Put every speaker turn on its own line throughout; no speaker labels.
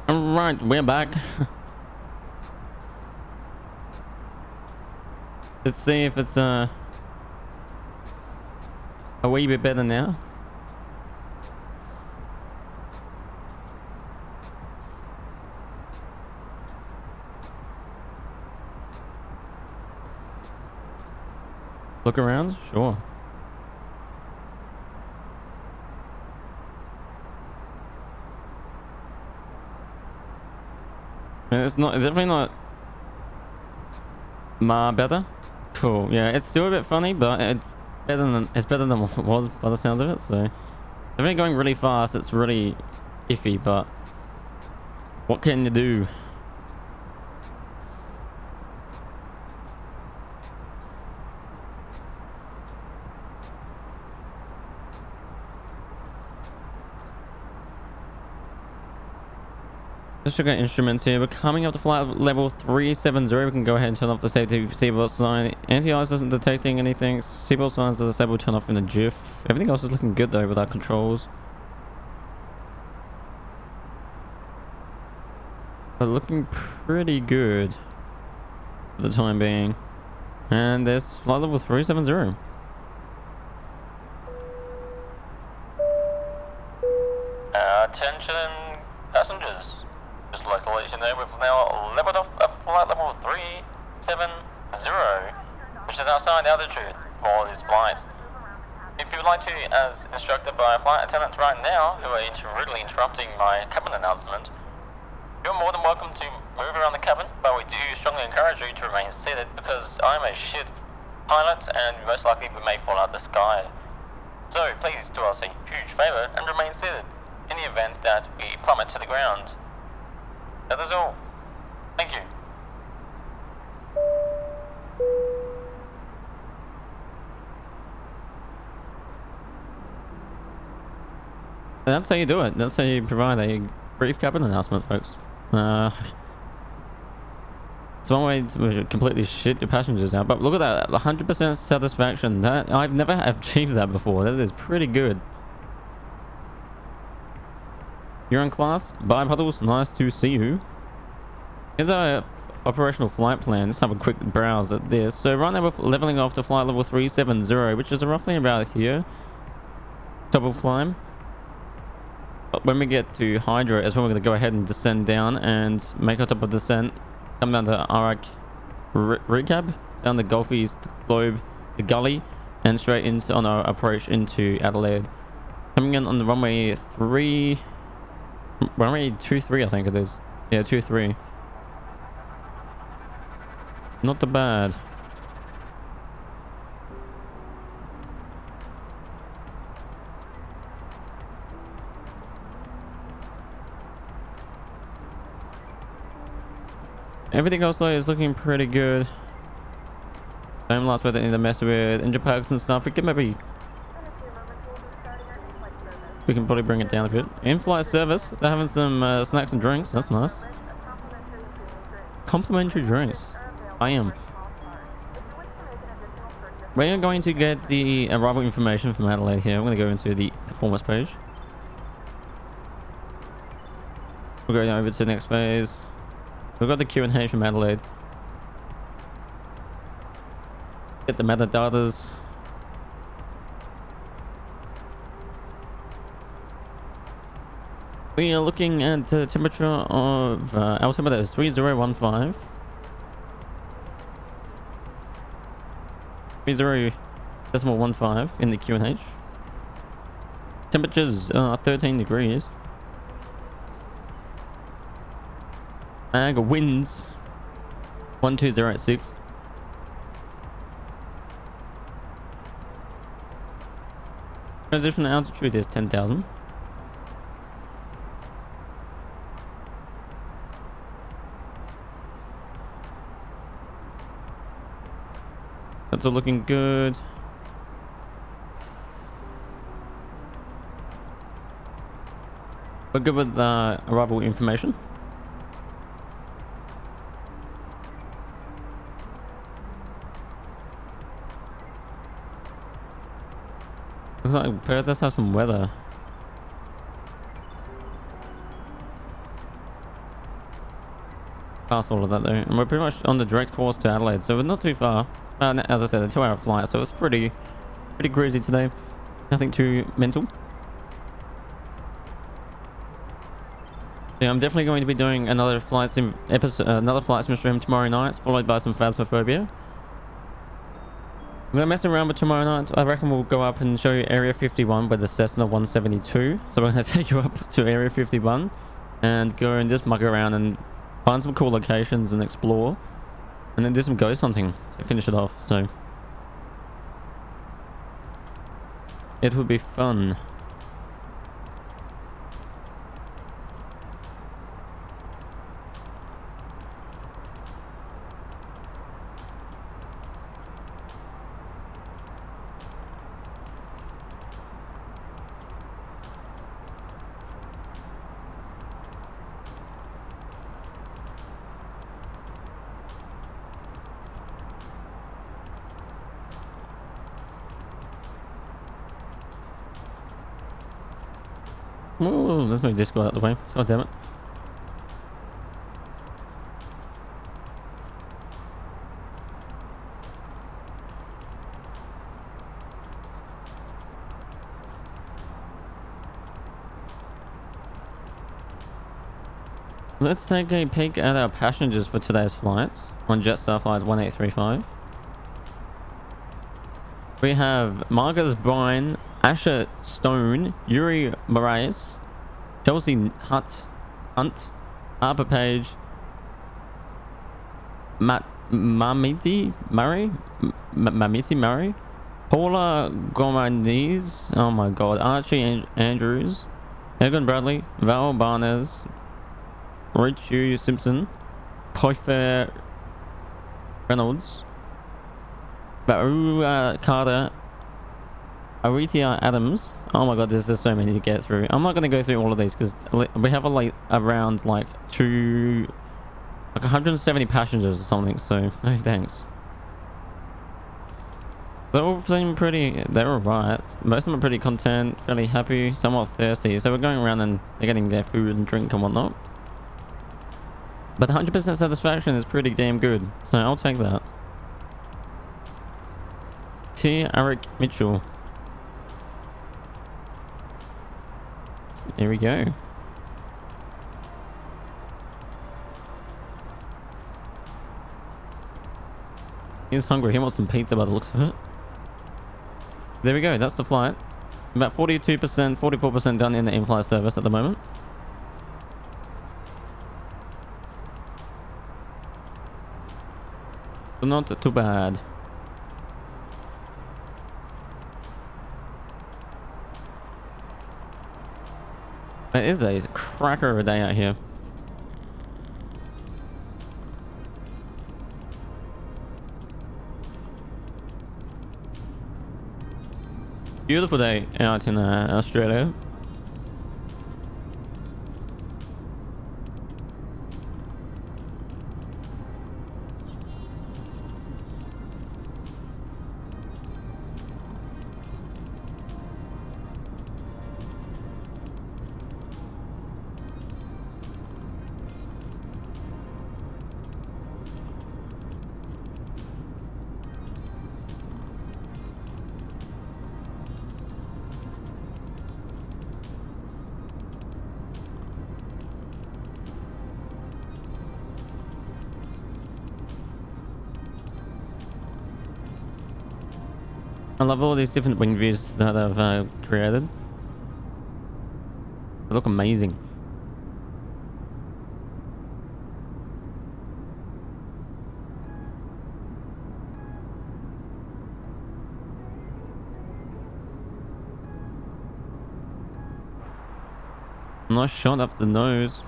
All right, we're back. Let's see if it's a wee bit better now. Look around, sure. It's definitely not better. Cool. Yeah, it's still a bit funny, but it's better than what it was by the sounds of it. So, if it's going really fast, it's really iffy. But what can you do? Let's check our instruments here. We're coming up to flight level 370. We can go ahead and turn off the safety seatbelt sign. Anti-ice isn't detecting anything. Seatbelt signs are disabled. Turn off in a jiff. Everything else is looking good though with our controls. But looking pretty good for the time being. And there's flight level 370.
Attention passengers. Just like to let you know we've now leveled off at flight level 370, which is outside altitude for this flight. If you would like to, as instructed by a flight attendant right now, who are rudely interrupting my cabin announcement, you're more than welcome to move around the cabin, but we do strongly encourage you to remain seated because I'm a shit pilot and most likely we may fall out the sky. So please do us a huge favour and remain seated in the event that we plummet to the ground. That is all. Thank you.
And that's how you do it. That's how you provide a brief cabin announcement, folks. It's one way to completely shit your passengers out, but look at that, 100% satisfaction. That I've never achieved that before. That is pretty good. You're in class. Bye, Puddles. Nice to see you. Here's our operational flight plan. Let's have a quick browse at this. So right now we're leveling off to flight level 370, which is roughly about here. Top of climb. But when we get to Hydra is when we're going to go ahead and descend down and make our top of descent. Come down to Arak Recab, down the Gulf East Globe, the Gully, and straight into on our approach into Adelaide. Coming in on the runway 23, I think it is. Yeah, 23. Not too bad. Everything else though is looking pretty good. Time last, but don't need to mess with engine packs and stuff. We can probably bring it down a bit. In-flight service. They're having some snacks and drinks. That's nice. Complimentary drinks. I am. We're going to get the arrival information from Adelaide here. I'm going to go into the performance page. We're going over to the next phase. We've got the Q&A from Adelaide. Get the metadatas. We are looking at the temperature of altimeter is 3015. 30.15 in the Q&H. Temperatures are 13 degrees. And winds 12086. Transition altitude is 10,000. That's all looking good. We're good with the arrival information. Looks like Perth does have some weather. past all of that though, and we're pretty much on the direct course to Adelaide, so we're not too far. As I said, a 2-hour flight, so it's pretty cruisy today. Nothing too mental. Yeah, I'm definitely going to be doing another flight sim episode, another flight sim stream tomorrow night, followed by some Phasmophobia. I'm gonna mess around with tomorrow night. I reckon we'll go up and show you Area 51 with the Cessna 172. So we're gonna take you up to Area 51 and go and just mug around and find some cool locations and explore, and then do some ghost hunting to finish it off. So it would be fun. Oh, let's move this guy out of the way. God damn it. Let's take a peek at our passengers for today's flight on Jetstar flight 1835. We have Marcus Bryan, Asher Stone, Yuri Moraes, Chelsea Hunt, Harper Page, Mamiti Murray, Paula Gomanes, oh my god, Archie Andrews, Egan Bradley, Val Barnes, Richu Simpson, Poifer Reynolds, Baru Carter, Aritia Adams. Oh my god, there's just so many to get through. I'm not going to go through all of these because we have around like 170 passengers or something, so no thanks. They all seem pretty, they're alright. Most of them are pretty content, fairly happy, somewhat thirsty, so we're going around and they're getting their food and drink and whatnot. But 100% satisfaction is pretty damn good, so I'll take that. T. Eric Mitchell. Here we go. He's hungry. He wants some pizza by the looks of it. There we go. That's the flight. About 42%, 44% done in the in-flight service at the moment. So not too bad. It is a cracker of a day out here. Beautiful day out in Australia. I love all these different wing views that I've created. They look amazing. Nice shot off the nose.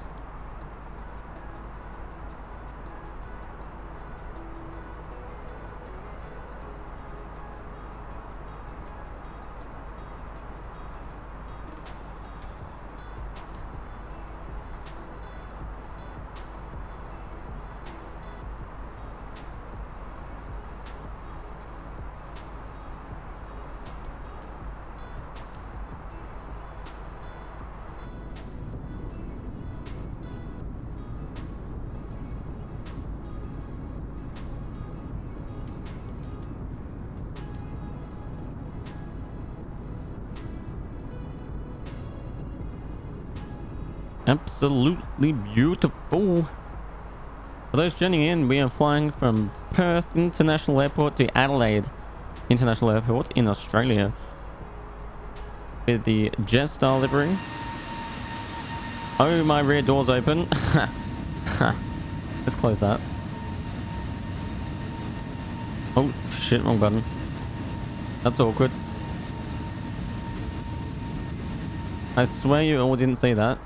Absolutely beautiful. For those tuning in, we are flying from Perth International Airport to Adelaide International Airport in Australia with the Jetstar livery. Oh, my rear door's open. Let's close that. Oh shit, wrong button. That's awkward. I swear you all didn't see that.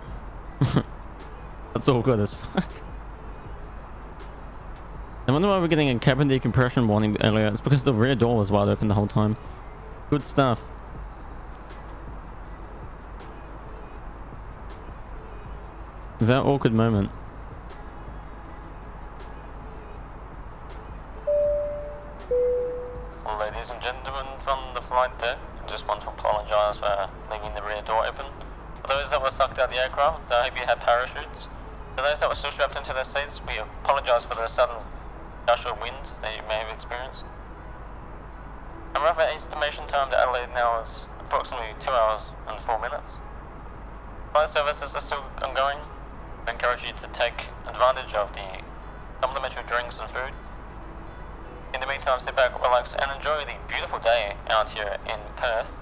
That's awkward as fuck. I wonder why we're getting a cabin decompression warning earlier. It's because the rear door was wide open the whole time. Good stuff. That awkward moment.
Ladies and gentlemen from the flight deck, just want to apologize for leaving the rear door open. For those that were sucked out of the aircraft, I hope you had parachutes. For those that were still strapped into their seats, we apologize for the sudden gush of wind that you may have experienced. A rough estimation time to Adelaide now is approximately 2 hours and 4 minutes. Flight services are still ongoing. I encourage you to take advantage of the complimentary drinks and food. In the meantime, sit back, relax, and enjoy the beautiful day out here in Perth.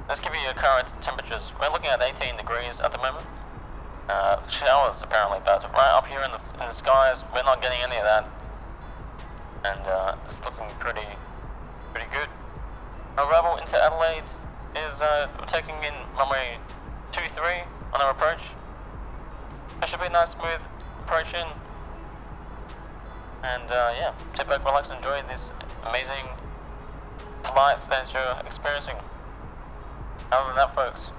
Let's give you your current temperatures. We're looking at 18 degrees at the moment. Showers apparently, but right up here in the skies, we're not getting any of that. And it's looking pretty good. Arrival into Adelaide is taking in runway 23 on our approach. It should be a nice smooth approach in. And yeah, sit back, relax, and enjoy this amazing flights that you're experiencing. Other than that, folks,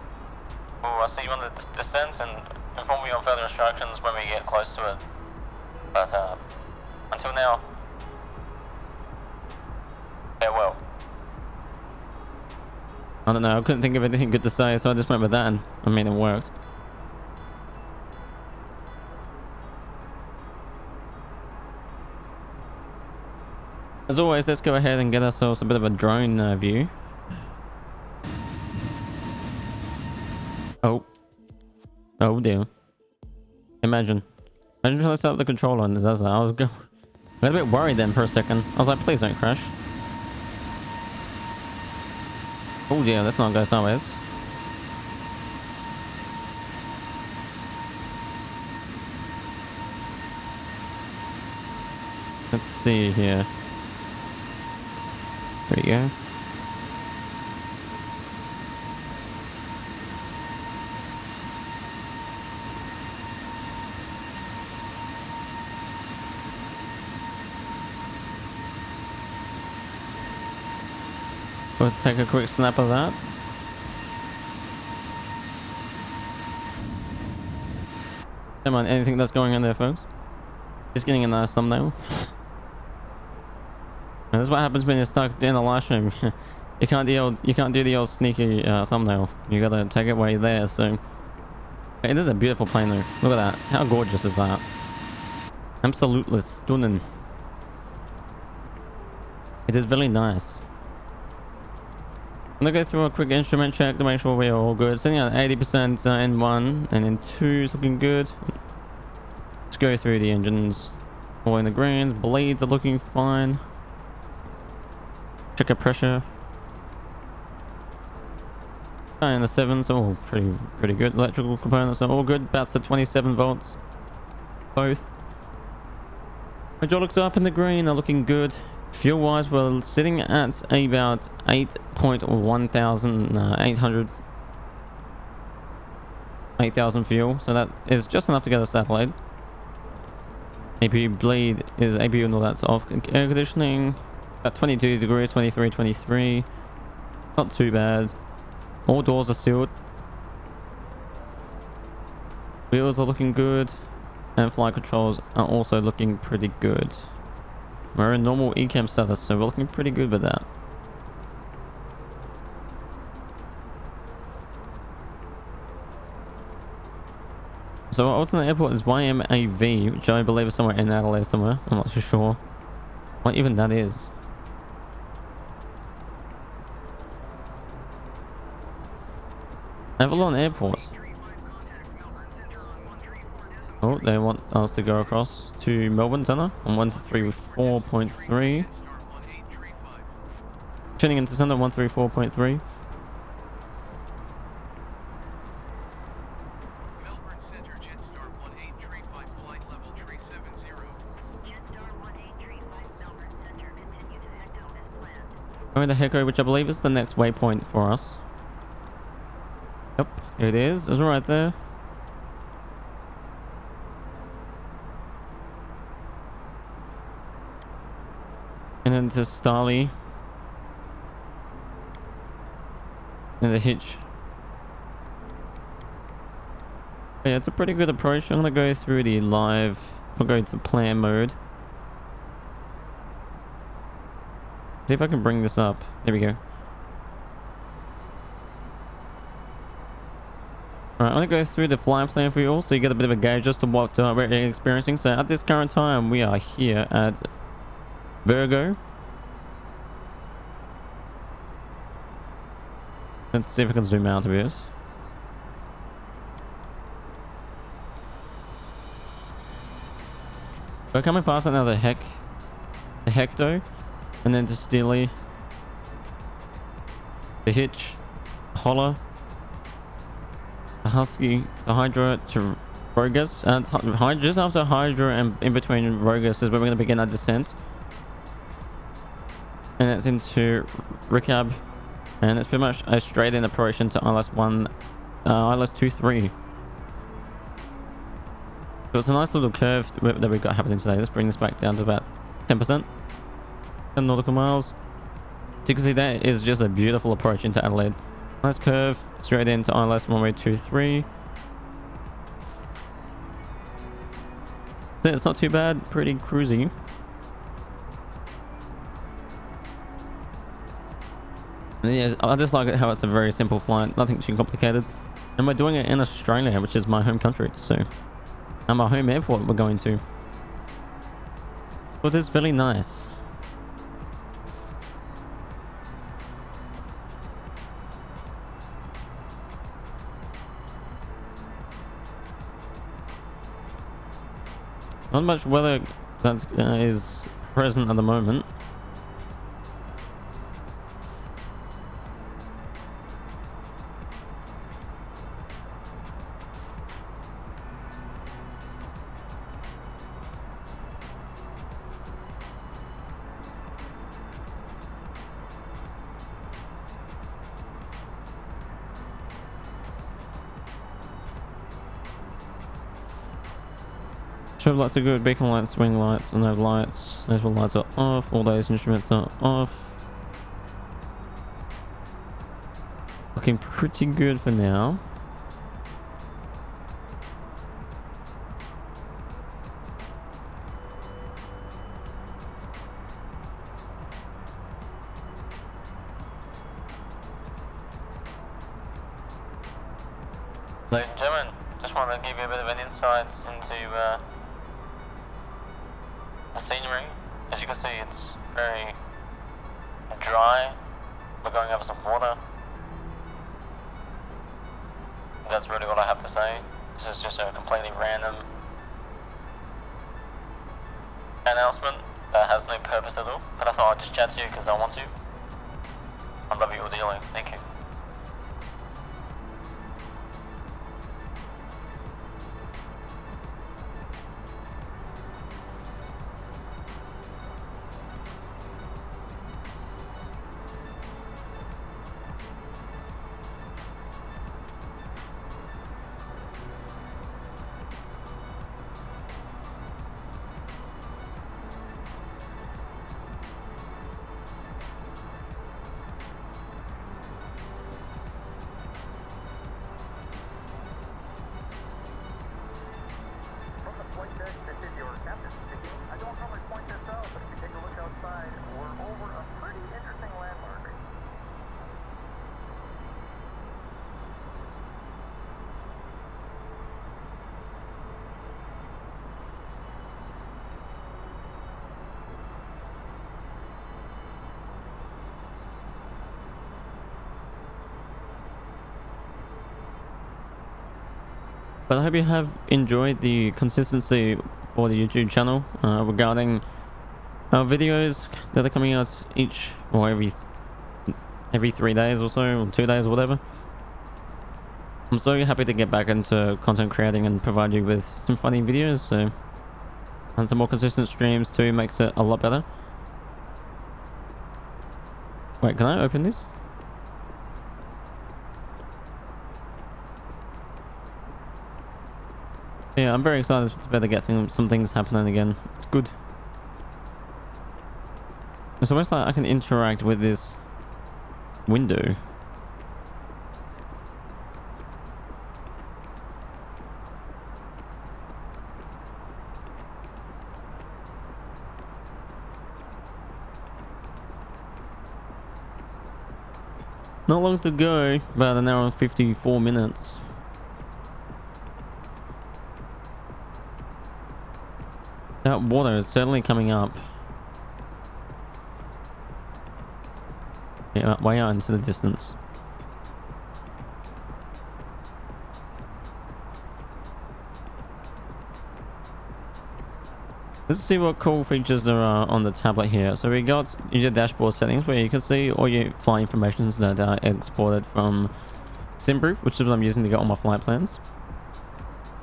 I'll see you on the descent and inform you on further instructions when we get close to it. But until now, farewell.
I don't know, I couldn't think of anything good to say, so I just went with that, and I mean, it worked. As always, let's go ahead and get ourselves a bit of a drone view. Oh dear. Imagine trying to set up the controller and it does that. I was a bit worried then for a second. I was like, please don't crash. Oh dear, let's not go sideways. Let's see here. There we go. We'll take a quick snap of that. Don't mind anything that's going on there, folks. Just getting a nice thumbnail. And that's what happens when you're stuck in a live stream. you can't do the old sneaky thumbnail. You gotta take it while you're there. So it is a beautiful plane though. Look at that. How gorgeous is that? Absolutely stunning. It is really nice. I'm gonna go through a quick instrument check to make sure we're all good. Sitting at 80% in 1 and in 2 is looking good. Let's go through the engines. All in the greens. Blades are looking fine. Check our pressure. And the 7s are all pretty good. Electrical components are all good. Bats at 27 volts. Both. Hydraulics up in the green are looking good. Fuel wise, we're sitting at about 8,000 fuel, so that is just enough to get us Adelaide. APU bleed is APU and all that's off. Air conditioning at 22 degrees, 23, not too bad. All doors are sealed. Wheels are looking good, and flight controls are also looking pretty good. We're in normal ECAM status, so we're looking pretty good with that. So our alternate airport is YMAV, which I believe is somewhere in Adelaide somewhere. I'm not too sure what even that is. Avalon Airport. Oh, they want us to go across to Melbourne Center on 134.3. Tuning into center 134.3.
Melbourne Center, Jetstar 1835, flight level 370.
Jetstar 1835 Melbourne Center, continue to echo as planned.
Going to Heko, which I believe is the next waypoint for us. Yep, here it is. It's right there. And then to Starley. And the hitch. Yeah, it's a pretty good approach. I'm gonna go through the live. I'll go to plan mode. See if I can bring this up. There we go. Alright, I'm gonna go through the flight plan for you all so you get a bit of a gauge as to what we're experiencing. So at this current time, we are here at Virgo. Let's see if I can zoom out a bit. We're coming past another the Hecto, and then to Steely, the Hitch, Holler, the Husky, the Hydra to Rogus, and just after Hydra and in between Rogus is where we're going to begin our descent. And that's into Ricab, and it's pretty much a straight in approach into ILS 23. So it's a nice little curve that we've got happening today. Let's bring this back down to about 10%. 10 nautical miles. So you can see that is just a beautiful approach into Adelaide. Nice curve straight into ILS 23. It's not too bad, pretty cruisy. And yeah, I just like it how it's a very simple flight, nothing too complicated. And we're doing it in Australia, which is my home country, so and my home airport we're going to. So it is really nice. Not much weather that is present at the moment. Strobe lights are good, beacon lights, swing lights, no lights, noticeable lights are off, all those instruments are off. Looking pretty good for now.
Ladies and gentlemen, just wanted to give you a bit of an insight into the scenery. As you can see, it's very dry. We're going over some water. That's really what I have to say. This is just a completely random announcement that has no purpose at all. But I thought I'd just chat to you because I want to. I love you all dearly. Thank you.
But I hope you have enjoyed the consistency for the YouTube channel regarding our videos that are coming out each or every 3 days or so, or 2 days or whatever. I'm so happy to get back into content creating and provide you with some funny videos, so, and some more consistent streams too makes it a lot better. Wait, can I open this? Yeah, I'm very excited to better get some things happening again. It's good. It's almost like I can interact with this window. Not long to go, about an hour and 54 minutes. That water is certainly coming up. Yeah, way out into the distance. Let's see what cool features there are on the tablet here. So we got your dashboard settings where you can see all your flight informations that are exported from SimProof, which is what I'm using to get all my flight plans.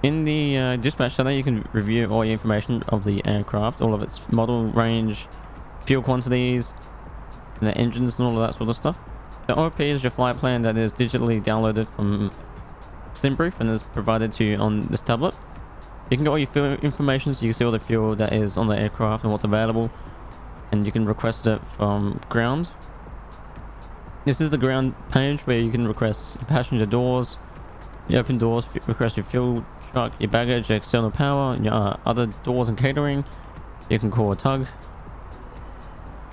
In the dispatch center, you can review all your information of the aircraft, all of its model, range, fuel quantities, and the engines and all of that sort of stuff. The OP is your flight plan that is digitally downloaded from SimProof and is provided to you on this tablet. You can get all your fuel information, so you can see all the fuel that is on the aircraft and what's available, and you can request it from ground. This is the ground page where you can request passenger doors, your open doors, request your fuel truck, your baggage, your external power, and your other doors and catering. You can call a tug.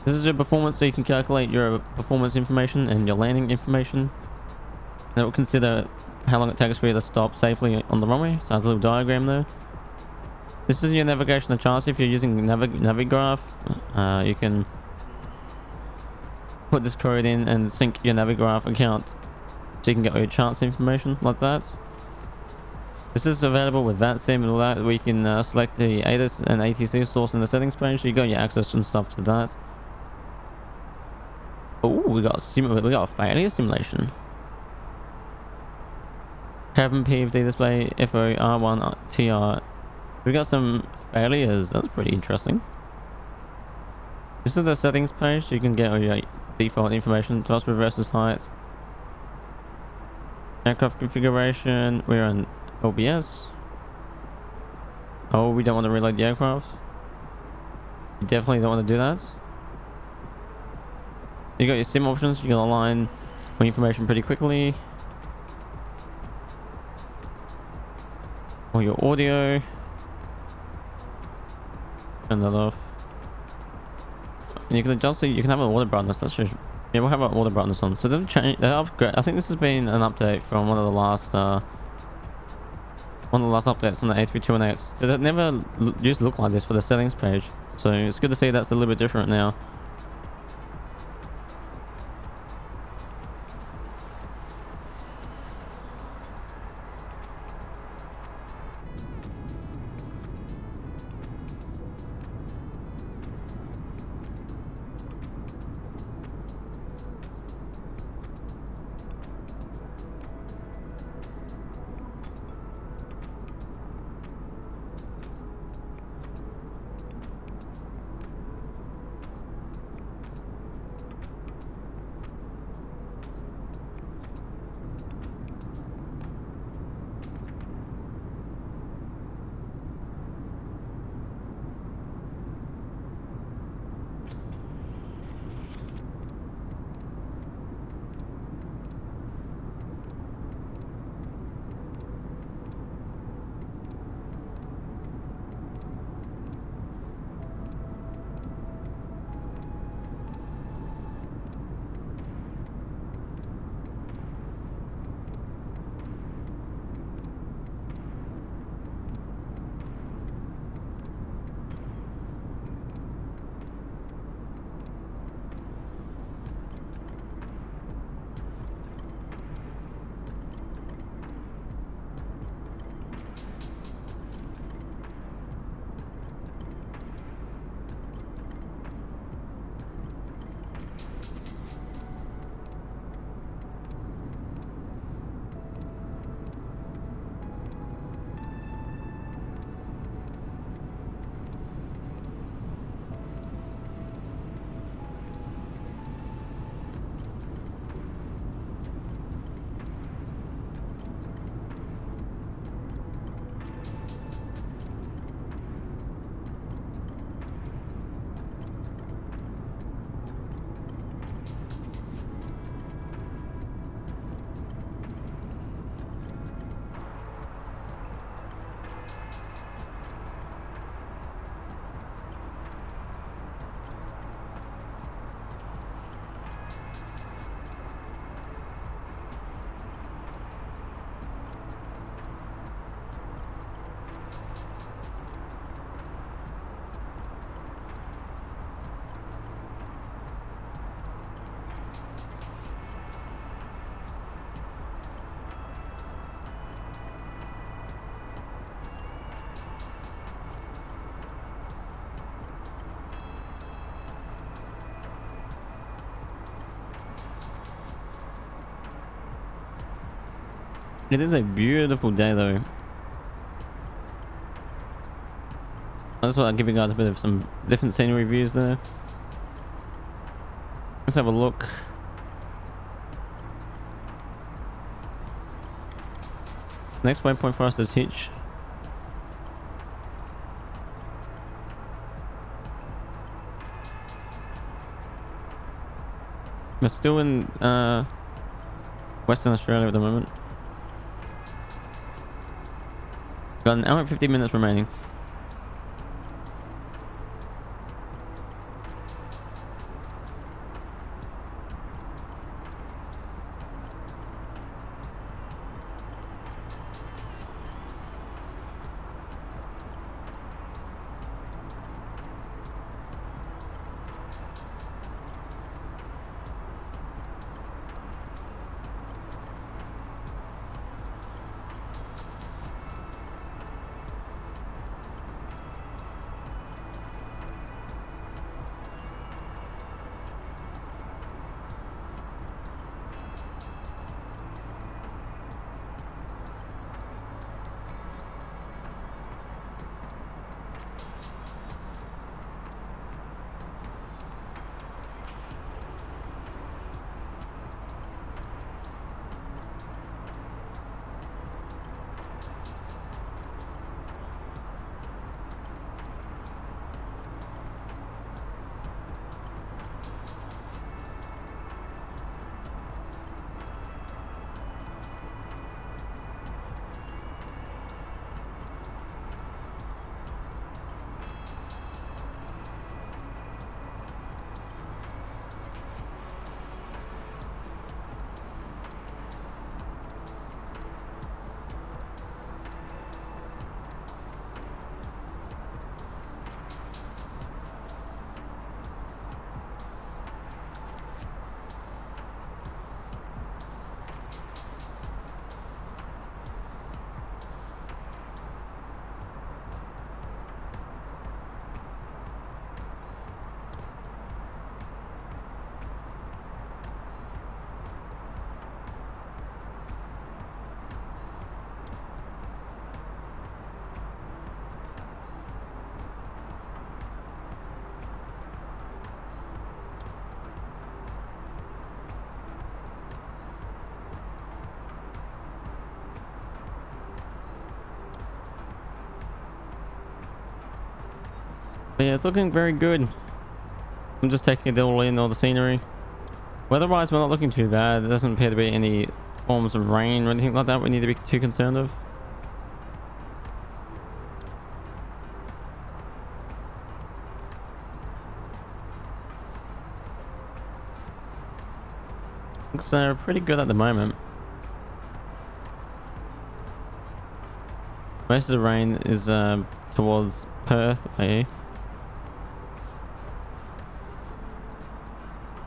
This is your performance, so you can calculate your performance information and your landing information. And it will consider how long it takes for you to stop safely on the runway. So there's a little diagram there. This is your navigation and charts. If you're using Navigraph, you can put this code in and sync your Navigraph account so you can get all your charts information like that. This is available with VATSIM and all that. We can select the ATIS and ATC source in the settings page, so you got your access and stuff to that. Oh, we got a failure simulation. Cabin PFD display FOR1TR. We got some failures. That's pretty interesting. This is the settings page. You can get all your default information. Thrust reverses height. Aircraft configuration. We're on OBS. Oh, we don't want to reload the aircraft. You definitely don't want to do that. You got your sim options. You can align all information pretty quickly. Or your audio. Turn that off. And you can adjust it. You can have an auto brightness. That's just, yeah, we'll have an auto brightness on. So they've changed, they upgrade. I think this has been an update from one of the last updates on the A321X. Because it never used to look like this for the settings page. So it's good to see that's a little bit different now. It is a beautiful day though. I just thought I'd give you guys a bit of some different scenery views there. Let's have a look. Next waypoint for us is Hitch. We're still in Western Australia at the moment. Got an hour and 50 minutes remaining. But yeah, it's looking very good. I'm just taking it all in, all the scenery. Weather-wise, we're not looking too bad. There doesn't appear to be any forms of rain or anything like that we need to be too concerned of. Looks pretty good at the moment. Most of the rain is towards Perth way.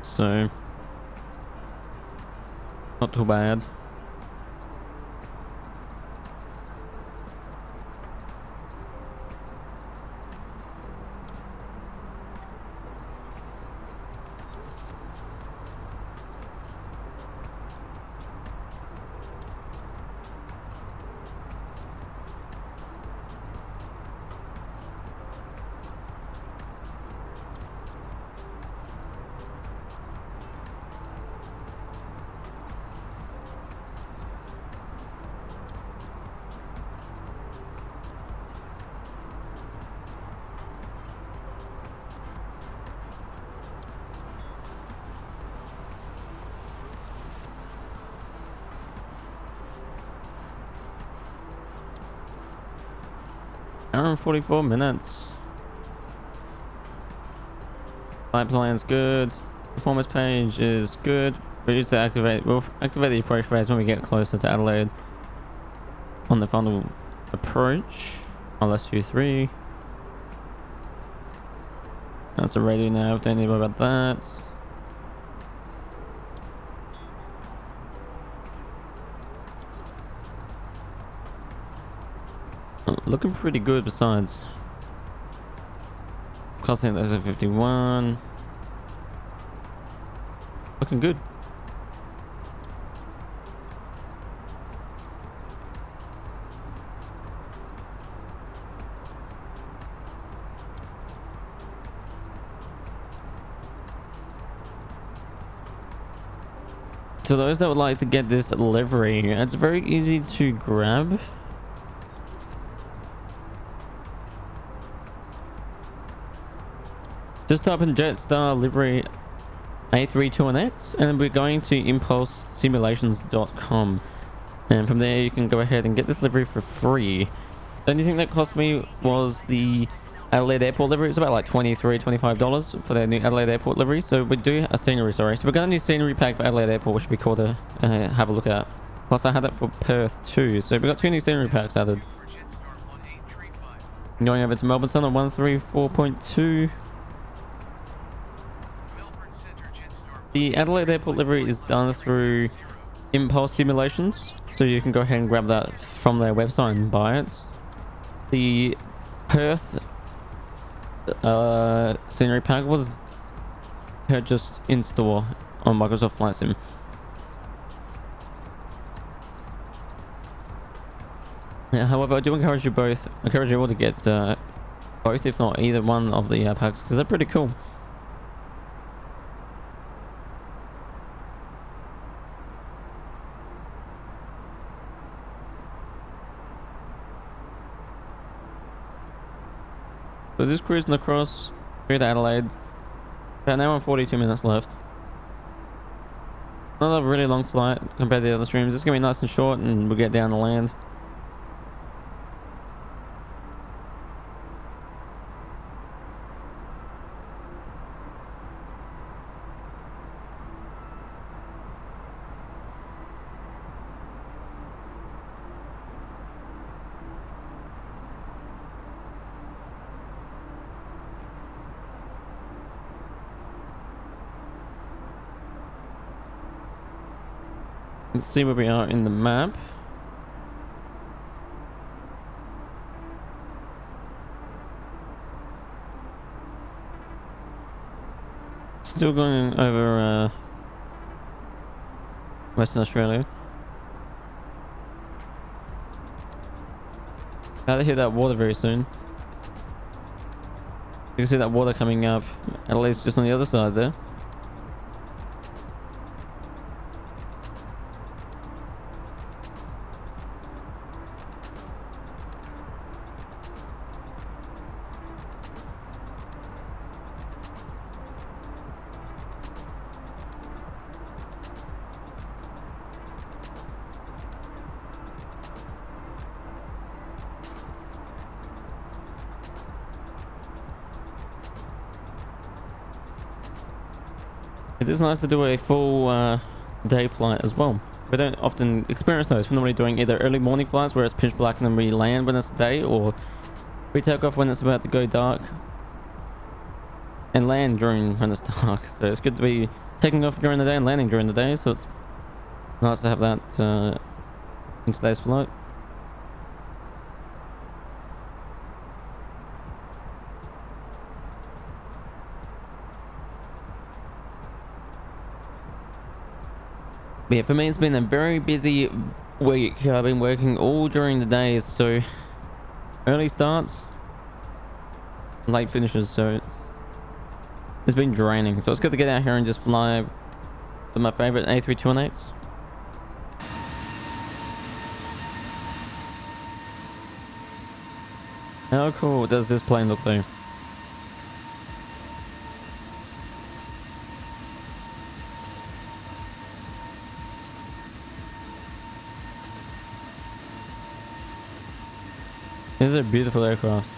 So not too bad. Hour and 44 minutes. Flight plan's good. Performance page is good. We used to activate. We'll activate the approach phase when we get closer to Adelaide. On the final approach. LS23. That's the radio nav. Don't need to worry about that. Looking pretty good besides. Costing those at 51. Looking good. to those that would like to get this livery, it's very easy to grab. Just type in Jetstar livery A32NX and we're going to impulsesimulations.com, and from there you can go ahead and get this livery for free. The only thing that cost me was the Adelaide Airport livery. It's about like $23-25 for their new Adelaide Airport livery. So we do a scenery, sorry. So we've got a new scenery pack for Adelaide Airport, which would be cool to have a look at. Plus I had that for Perth too. So we've got 2 new scenery packs added.
For Jetstar 1835.
Going over to Melbourne Sun on 134.2.
Melbourne Centre Jetstar
The Adelaide Airport livery is done through Impulse Simulations. So you can go ahead and grab that from their website and buy it. The Perth scenery pack was purchased in store on Microsoft Flight Sim. Yeah, however, I do encourage you all to get both, if not either one of the packs, because they're pretty cool. So just cruising across through to Adelaide. About an hour and 42 minutes left. Not a really long flight compared to the other streams. It's going to be nice and short and we'll get down to land. Let's see where we are in the map. Still going over Western Australia. About to hit that water very soon. You can see that water coming up. Adelaide's just on the other side there. It is nice to do a full day flight as well. We don't often experience those. We're normally doing either early morning flights where it's pitch black and then we land when it's day, or we take off when it's about to go dark and land during when it's dark. So it's good to be taking off during the day and landing during the day, so it's nice to have that in today's flight. But yeah, for me it's been a very busy week. I've been working all during the days, so early starts, late finishes, so it's been draining. So it's good to get out here and just fly with my favorite A32NX. How cool does this plane look though? This is a beautiful aircraft.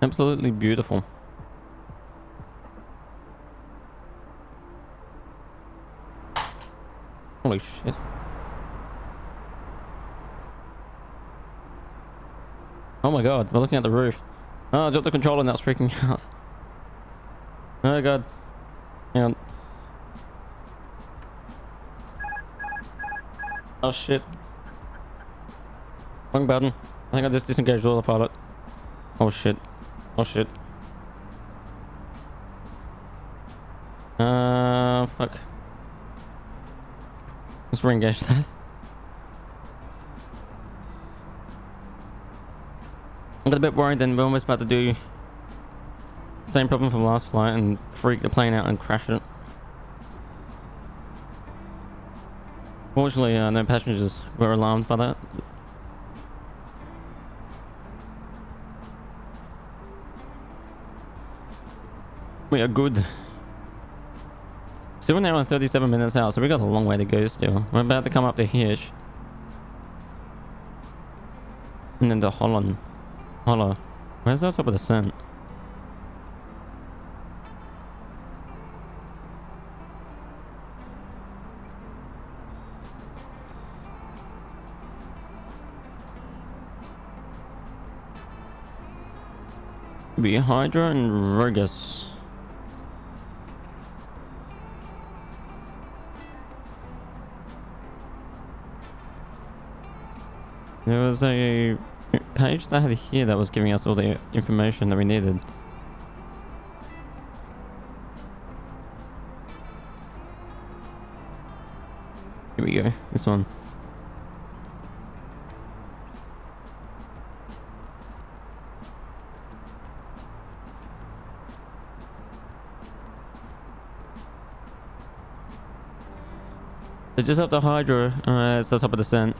Absolutely beautiful. Holy shit. Oh my god, we're looking at the roof. Oh, I dropped the controller and that's freaking out. Oh god. Hang on. Oh shit. Wrong button. I think I just disengaged autopilot. Oh shit. Oh shit. Fuck. Let's re-engage that. I got a bit worried then we're almost about to do the same problem from last flight and freak the plane out and crash it. Fortunately, no passengers were alarmed by that. We are good. Still an hour and 37 minutes out, so we got a long way to go still. We're about to come up to Hirsch. And then to Holland. Holla. Where's the top of the descent? Be Hydra and Rogus. There was a page that I had here that was giving us all the information that we needed. Here we go. This one. So just after Hydra, it's the top of the descent.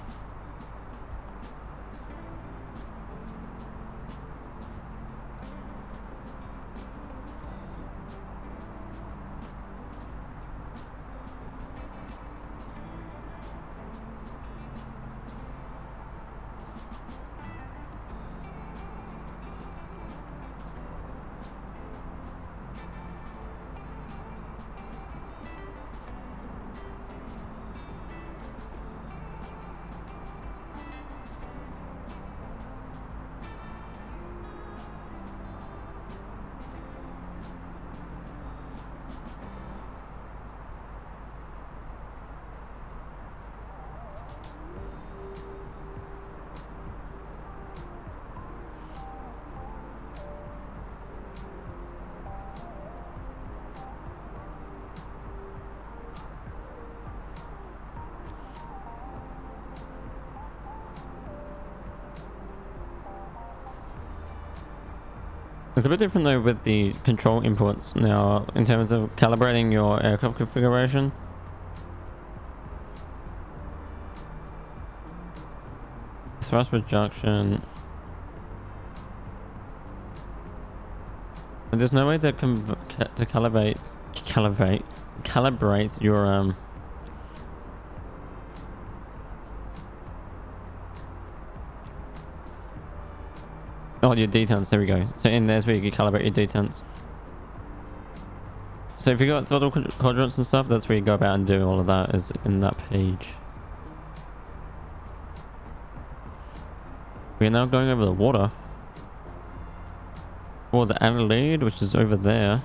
It's a bit different though with the control inputs now in terms of calibrating your aircraft configuration. Thrust reduction. And there's no way to calibrate your oh, your detents, there we go. So in there's where you can calibrate your detents. So if you got throttle quadrants and stuff, that's where you go about and do all of that, is in that page. We're now going over the water. Towards Adelaide, which is over there.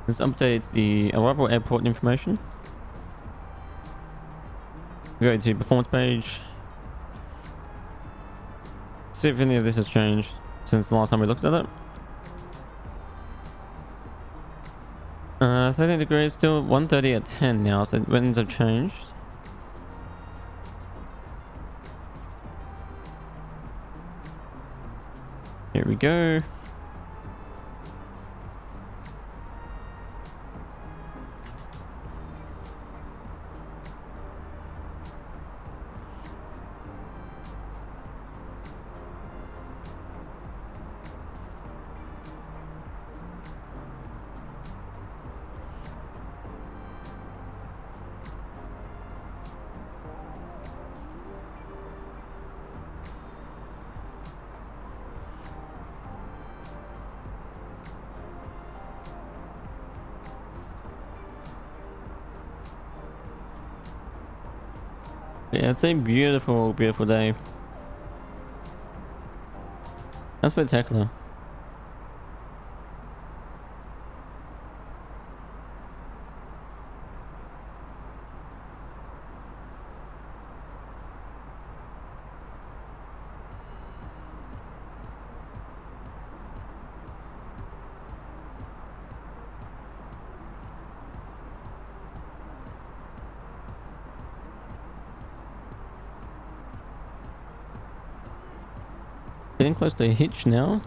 Let's update the arrival airport information. Go to performance page. See if any of this has changed since the last time we looked at it. 13 degrees, still 130 at 10 now, so winds have changed. Here we go. Yeah, it's a beautiful, beautiful day. That's spectacular. Getting close to a hitch now.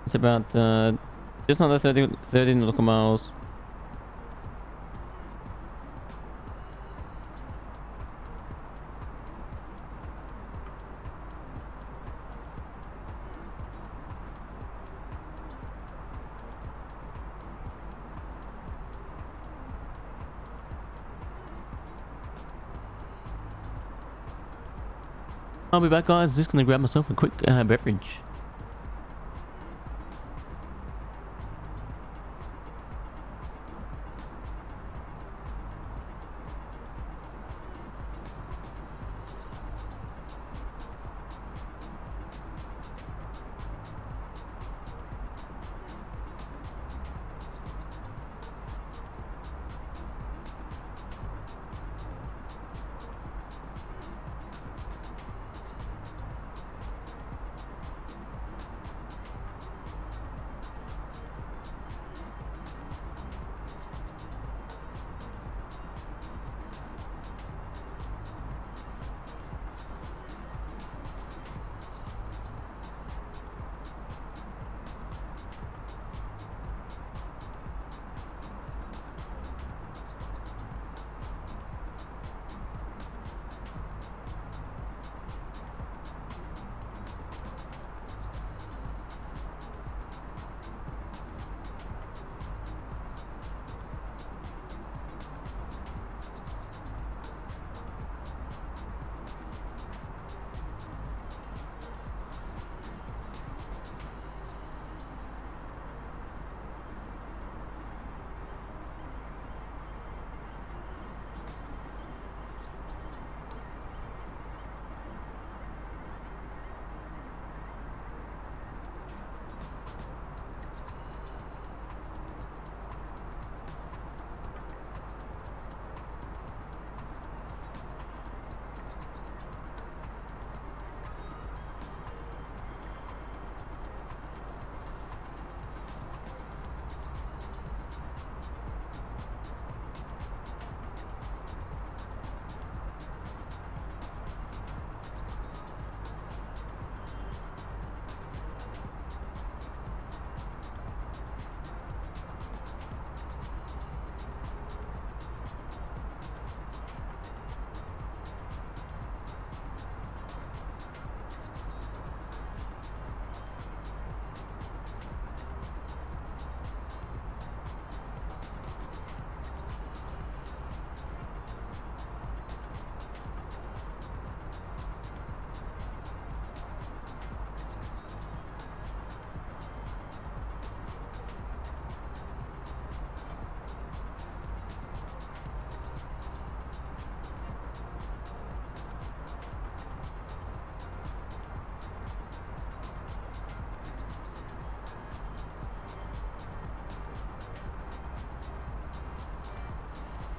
It's about just under 30 nautical miles. I'll be back, guys. Just gonna grab myself a quick beverage.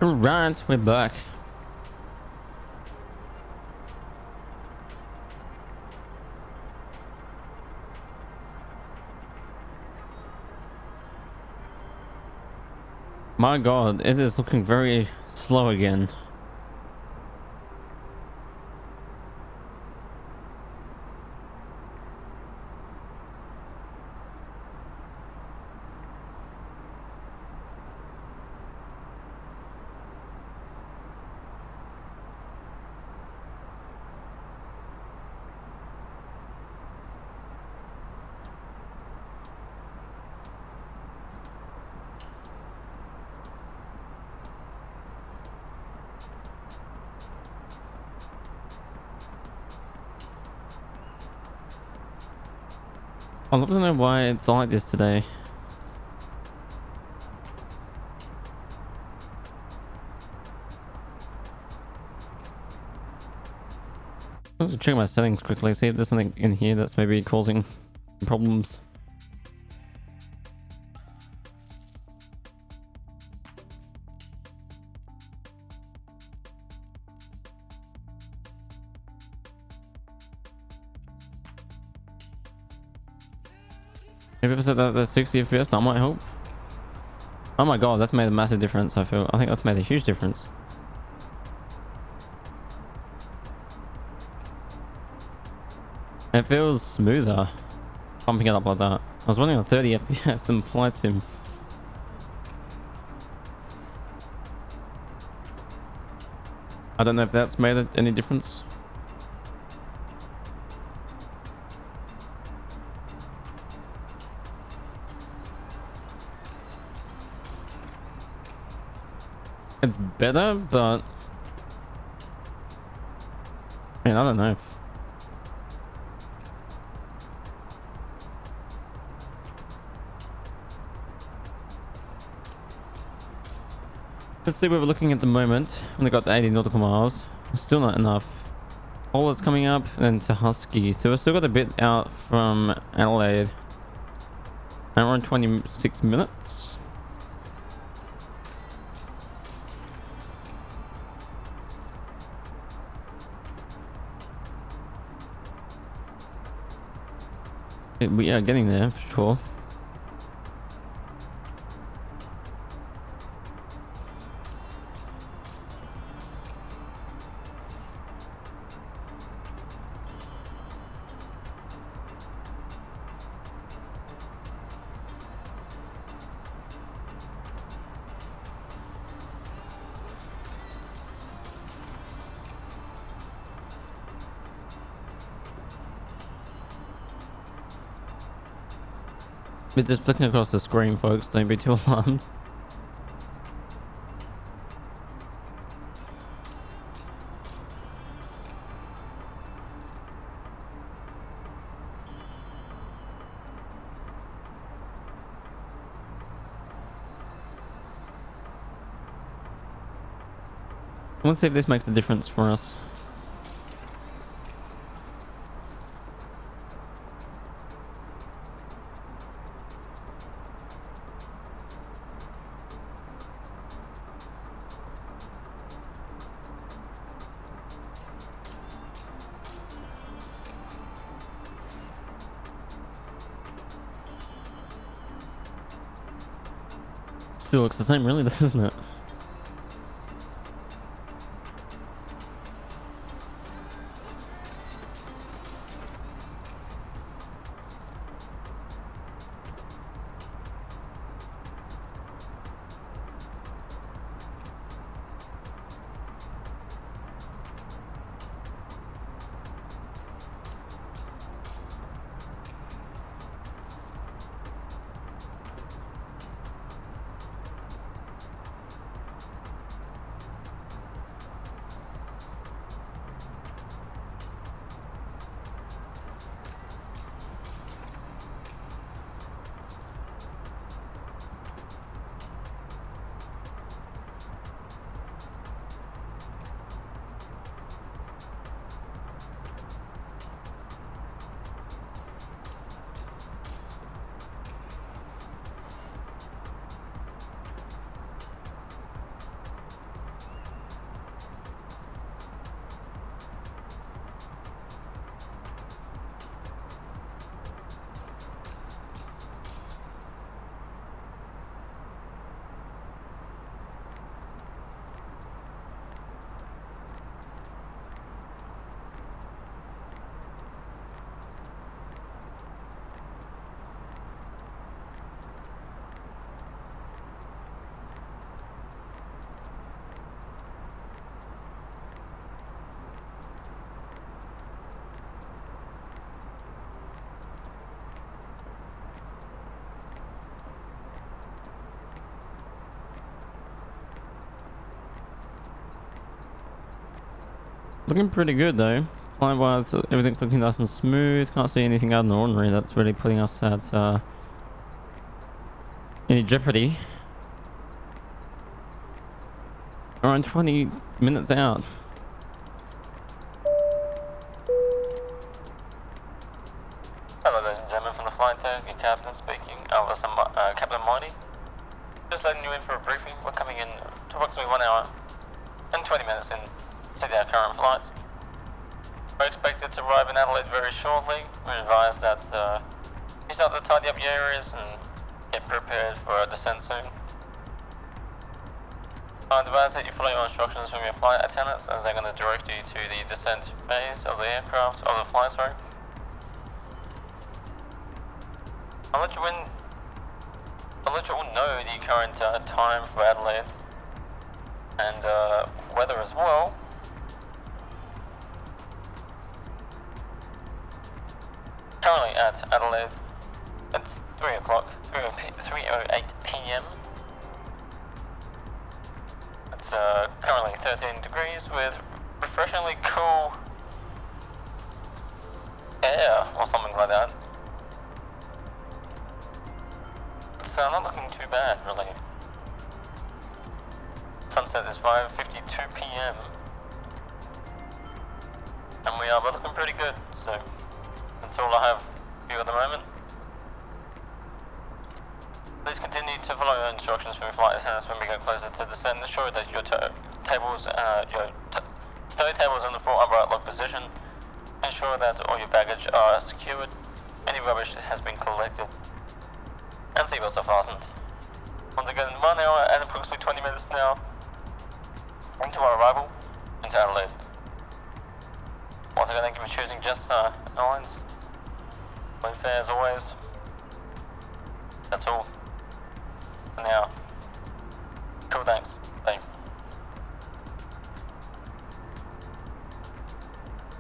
Alright, we're back. My god, it is looking very slow again. I'd love to know why it's like this today. Let's check my settings quickly, see if there's something in here that's maybe causing some problems. Maybe if I set that at 60 FPS, that might help. Oh my god, that's made a massive difference. I think that's made a huge difference. It feels smoother pumping it up like that. I was running on 30 FPS in flight sim. I don't know if that's made any difference. It's better, but I mean, I don't know. Let's see where we're looking at the moment. Only got 80 nautical miles. Still not enough. All is coming up, and then to Husky. So we've still got a bit out from Adelaide. And we're on 26 minutes. We are getting there for sure. We're just flicking across the screen, folks. Don't be too alarmed. Let's see if this makes a difference for us. Still looks the same, really, doesn't it? Looking pretty good though. Flight wise, everything's looking nice and smooth. Can't see anything out of the ordinary that's really putting us at any jeopardy. Around 20 minutes out.
Hello, ladies and gentlemen, from the flight deck, your captain speaking. Captain Marty. Just letting you in for a briefing. We're coming in to approximately 1 hour and 20 minutes in to our current flight. We're expected to arrive in Adelaide very shortly. We're advised that you start to tidy up your areas and get prepared for a descent soon. I advise that you follow your instructions from your flight attendants as they're going to direct you to the descent phase of the aircraft, of the flight, sorry. I'll let you all know the current time for Adelaide and weather as well. Currently at Adelaide, it's 3 o'clock, 3:08 p.m. It's currently 13 degrees with refreshingly cool air or something like that. It's not looking too bad, really. Sunset is 5:52 p.m. and we're looking pretty good, so that's all I have for you at the moment. Please continue to follow your instructions from your flight attendants when we get closer to descent. Ensure that your stow tables are in the full upright lock position. Ensure that all your baggage are secured, any rubbish has been collected, and seatbelts are fastened. Once again, 1 hour and approximately 20 minutes now into our arrival into Adelaide. Once again, thank you for choosing Jetstar Airlines. Low fare as always. That's all for now. Cool, thanks. Bye.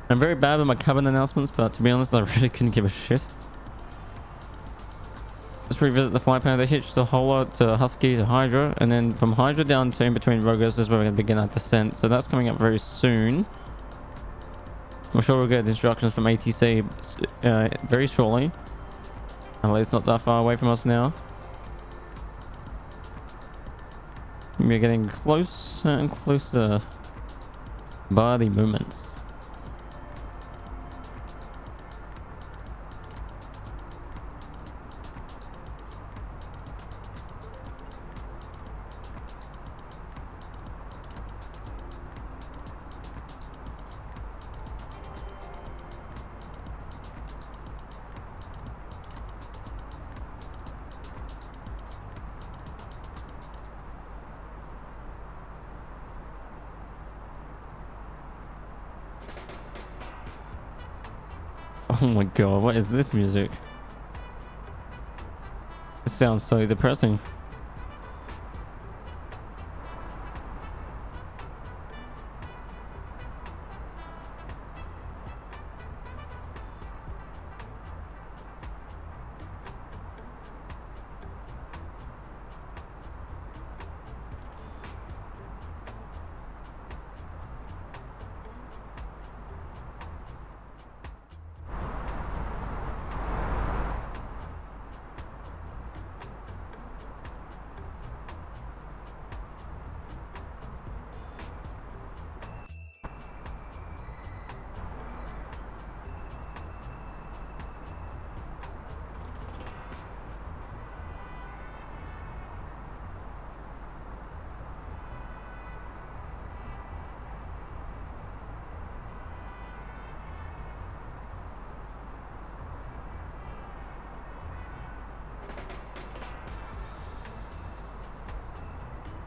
I'm very bad with my cabin announcements, but to be honest, I really couldn't give a shit. Let's revisit the flight plan. They hitched a whole lot to Husky to Hydra, and then from Hydra down to in between Rogers is where we're going to begin our descent. So that's coming up very soon. I'm sure we'll get instructions from ATC very shortly. Adelaide's not that far away from us now. We're getting closer and closer by the moment. Oh my god, what is this music? This sounds so depressing.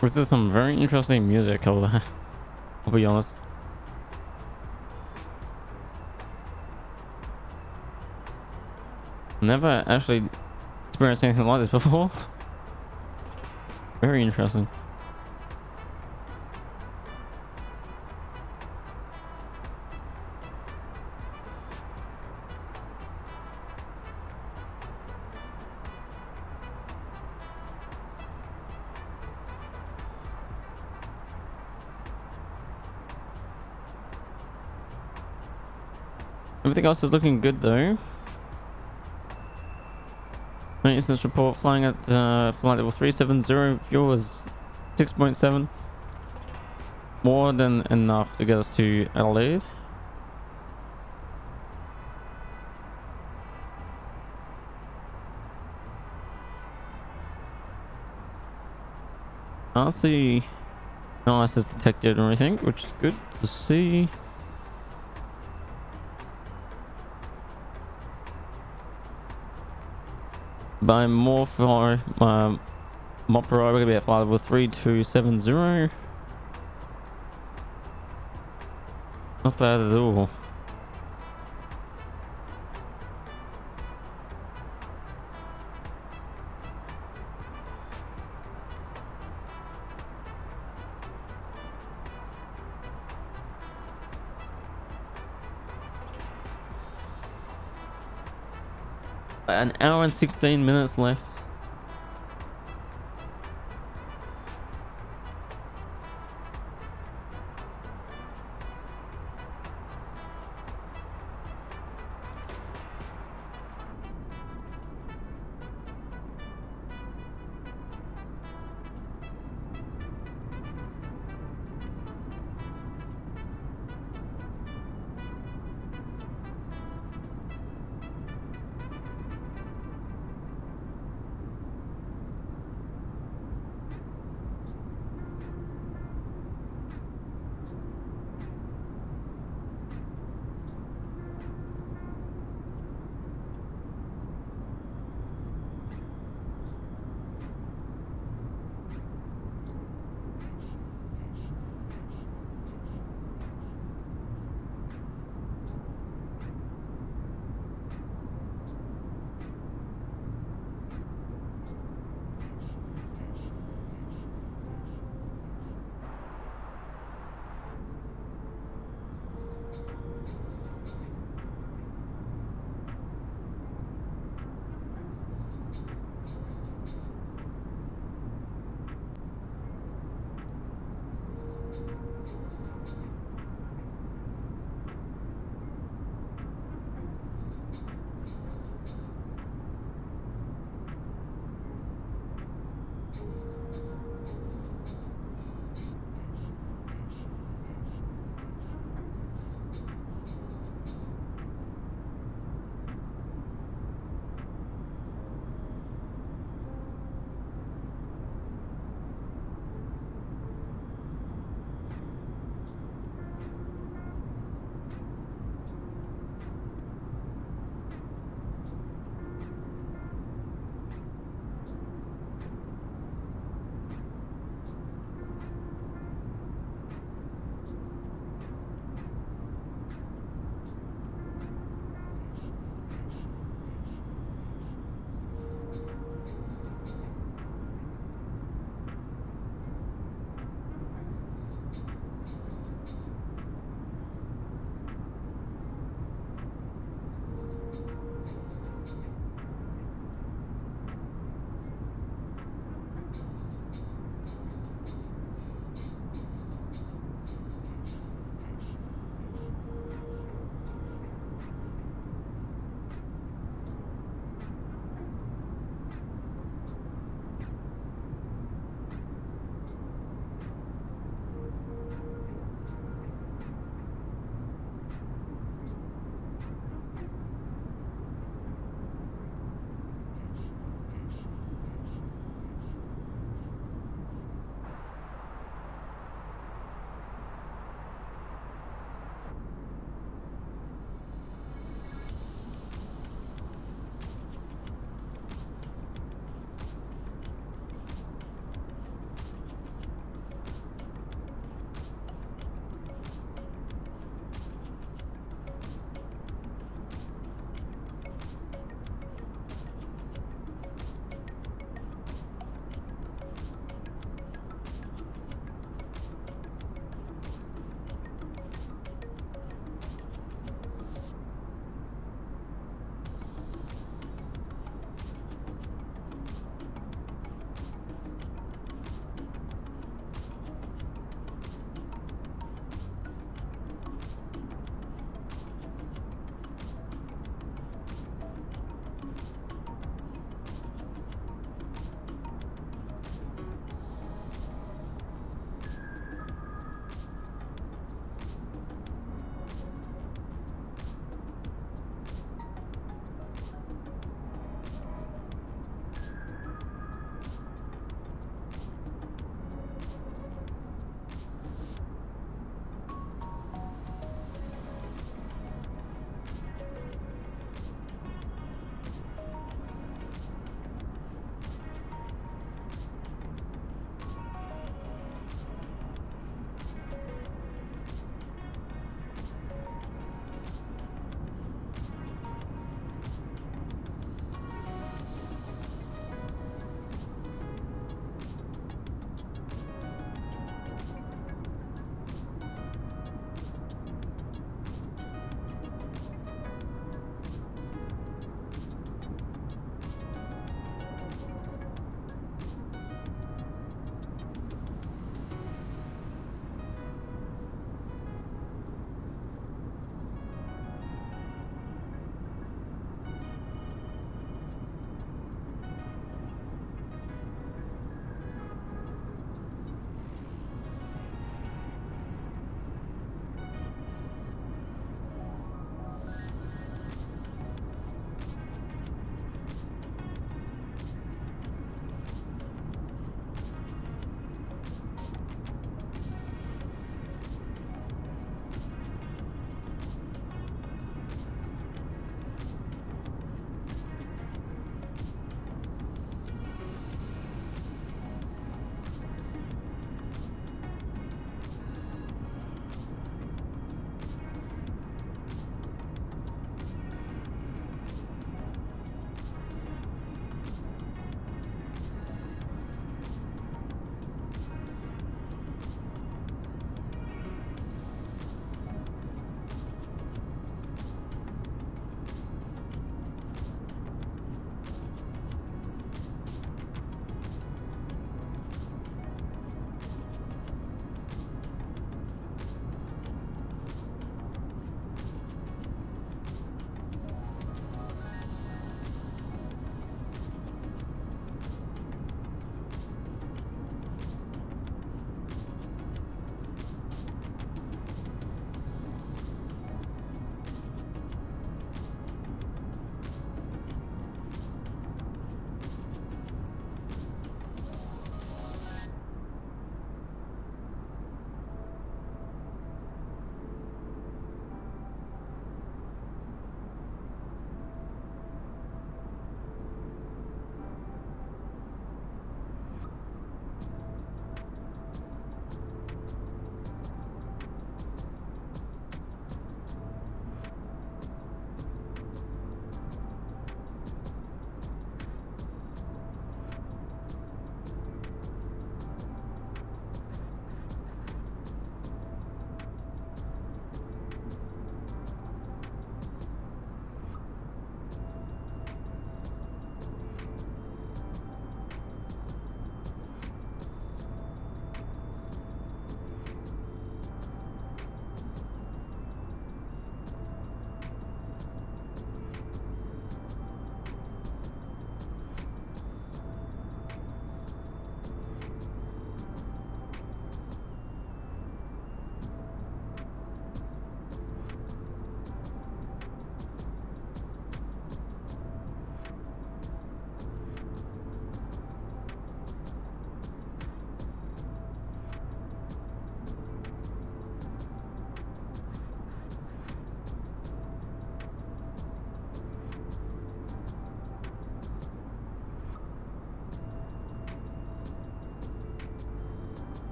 This is some very interesting music, I'll be honest. Never actually experienced anything like this before. Very interesting. Everything else is looking good though. Maintenance report flying at flight level 370. Fuel is 6.7. More than enough to get us to Adelaide. Can't see no ice is detected or anything, which is good to see. By more for Mopro, we're gonna be at flight level 3270. Not bad at all. An hour and 16 minutes left.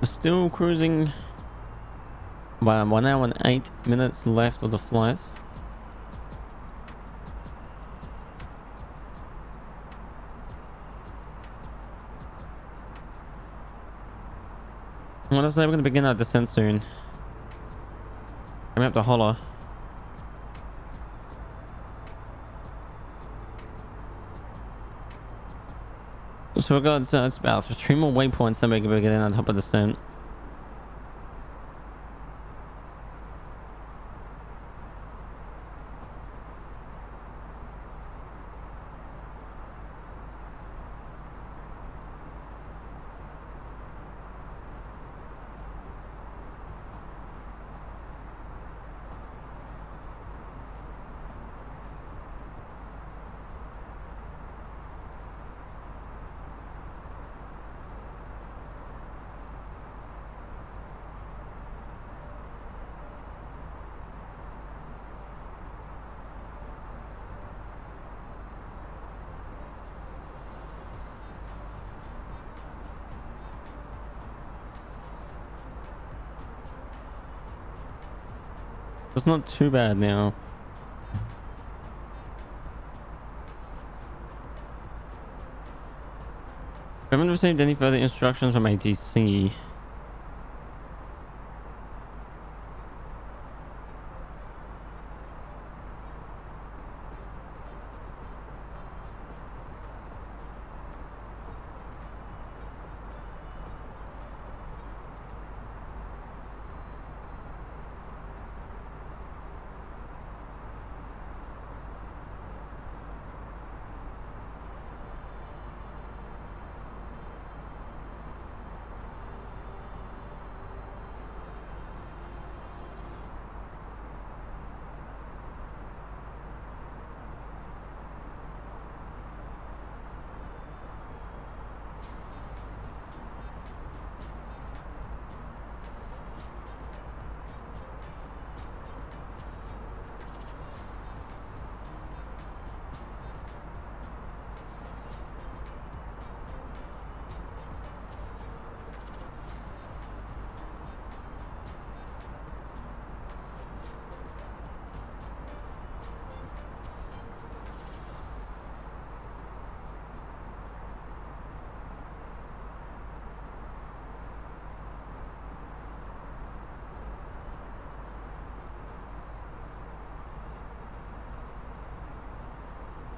We're still cruising. About 1 hour and 8 minutes left of the flight. I want to say we're going to begin our descent soon. We have to holler. So we've got it's about 3 more waypoints, then we're going to begin on top of descent. It's not too bad now. We haven't received any further instructions from ATC.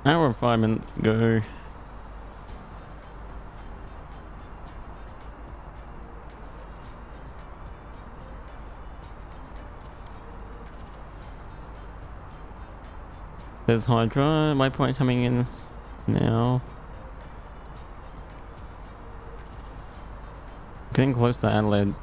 Hour and 5 minutes to go. There's Hydra, waypoint coming in now. Getting close to Adelaide.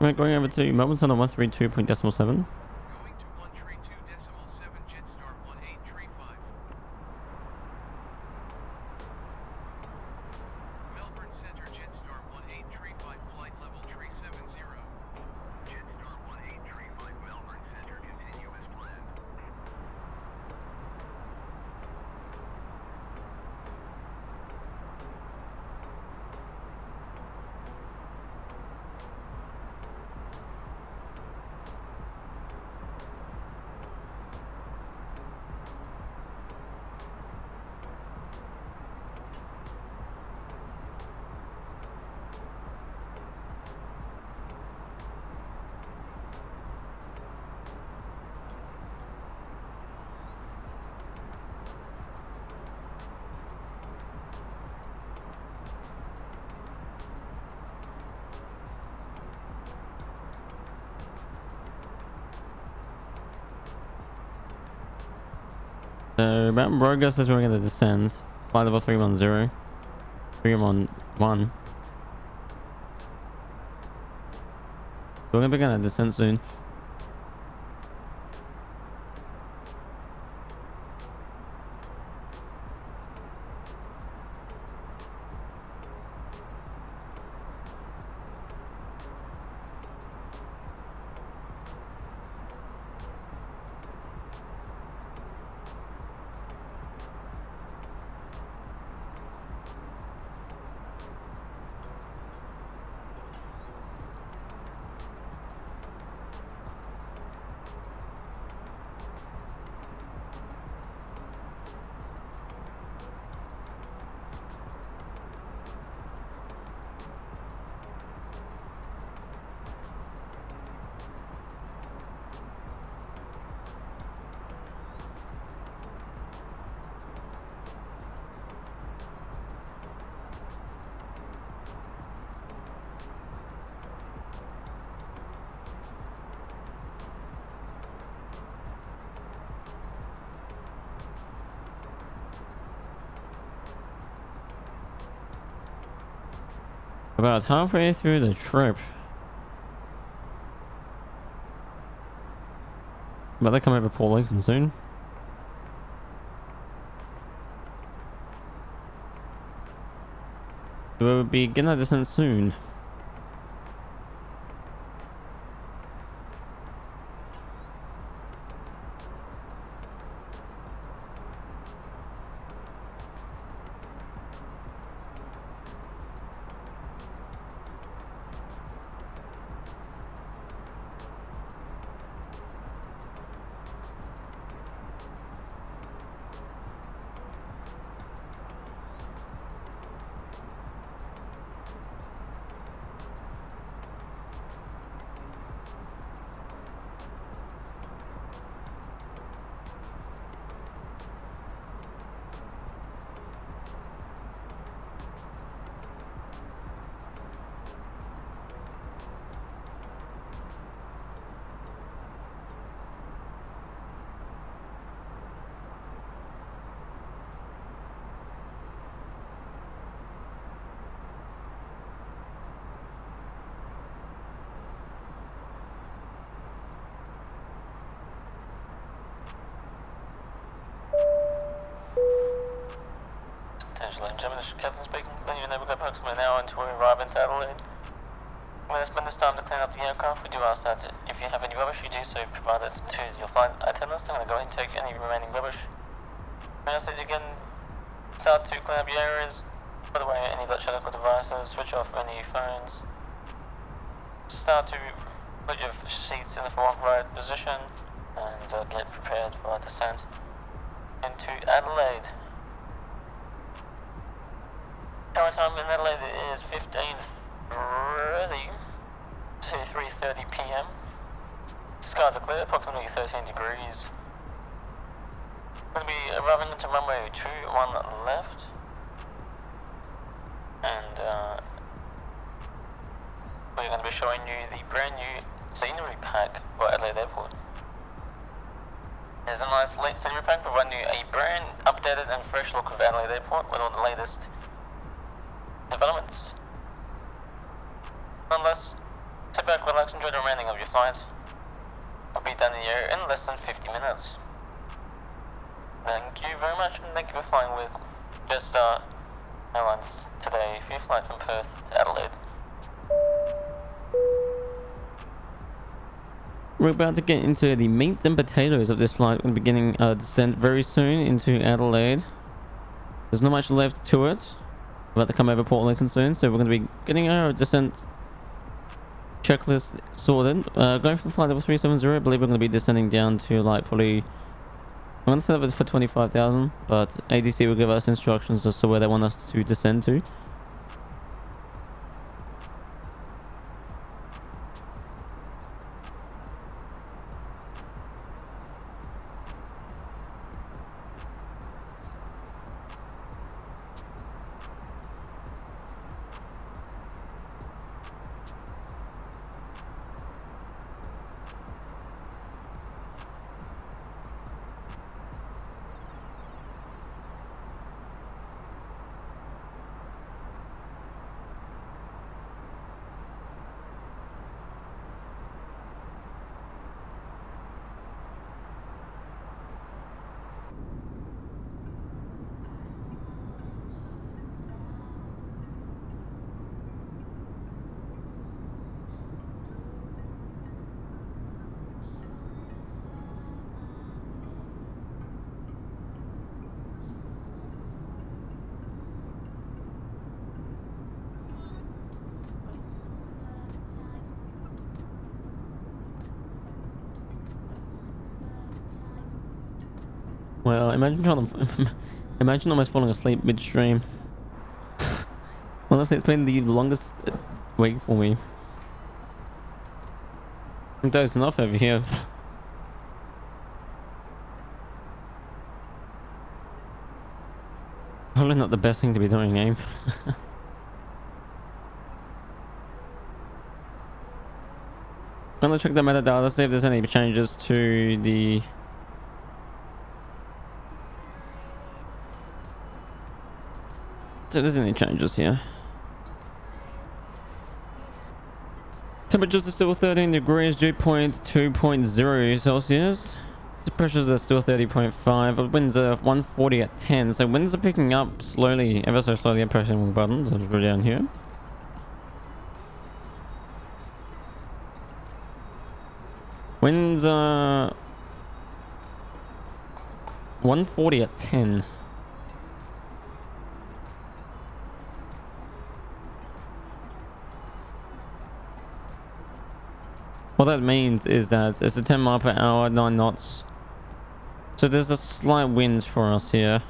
We're going over to Melbourne Center 132.7.
Going to 132.7, Jetstar 1835. Melbourne Center, Jetstar 1835, flight level 370.
Jetstar 1835 Melbourne Center, continue as planned.
So Mountain Broga says we're going to descend. Flight level 310. 311. We're going to begin a descent soon. About halfway through the trip. But they come over Port Lincoln soon. We'll be getting a descent soon.
Attention, ladies and gentlemen, this is Captain speaking. Letting you know we've got approximately an hour until we arrive in Adelaide. We're going to spend this time to clean up the aircraft. We do ask that if you have any rubbish, you do so provide it to your flight attendants. I'm going to go ahead and take any remaining rubbish. We ask that you again start to clean up your areas. Put away any electronic devices, switch off any phones. Start to put your seats in the forward right position and get prepared for our descent into Adelaide. Current time in Adelaide is 15:30 to 3:30 p.m. Skies are clear, approximately 13 degrees. We're going to be arriving into runway 21 left. And we're going to be showing you the brand new scenery pack for Adelaide Airport. There's a nice scenery pack providing you a brand updated and fresh look of Adelaide Airport with all the latest developments. Nonetheless, sit back, relax, enjoy the remaining of your flight. I'll be down in the air in less than 50 minutes. Thank you very much, and thank you for flying with Jetstar Airlines today for your flight from Perth to Adelaide.
We're about to get into the meat and potatoes of this flight. We're beginning descent very soon into Adelaide. There's not much left to it. About to come over Port Lincoln soon, so we're going to be getting our descent checklist sorted. Going from flight level 370, I believe we're going to be descending down to like probably, I'm going to set up for 25,000, but ADC will give us instructions as to where they want us to descend to. Well, imagine trying to imagine almost falling asleep midstream. Honestly, it's been the longest week for me. I'm dozing off over here. Probably not the best thing to be doing, eh? I'm gonna check the metadata, see if there's any changes to the so there's any changes here. Temperatures are still 13 degrees, dew point 2.0 Celsius. The pressures are still 30.5. Winds are 140 at 10. So winds are picking up slowly, ever so slowly. I'm pressing the buttons. I'll just go down here. Winds are 140 at 10. What that means is that it's a 10 mile per hour, 9 knots. So there's a slight wind for us here.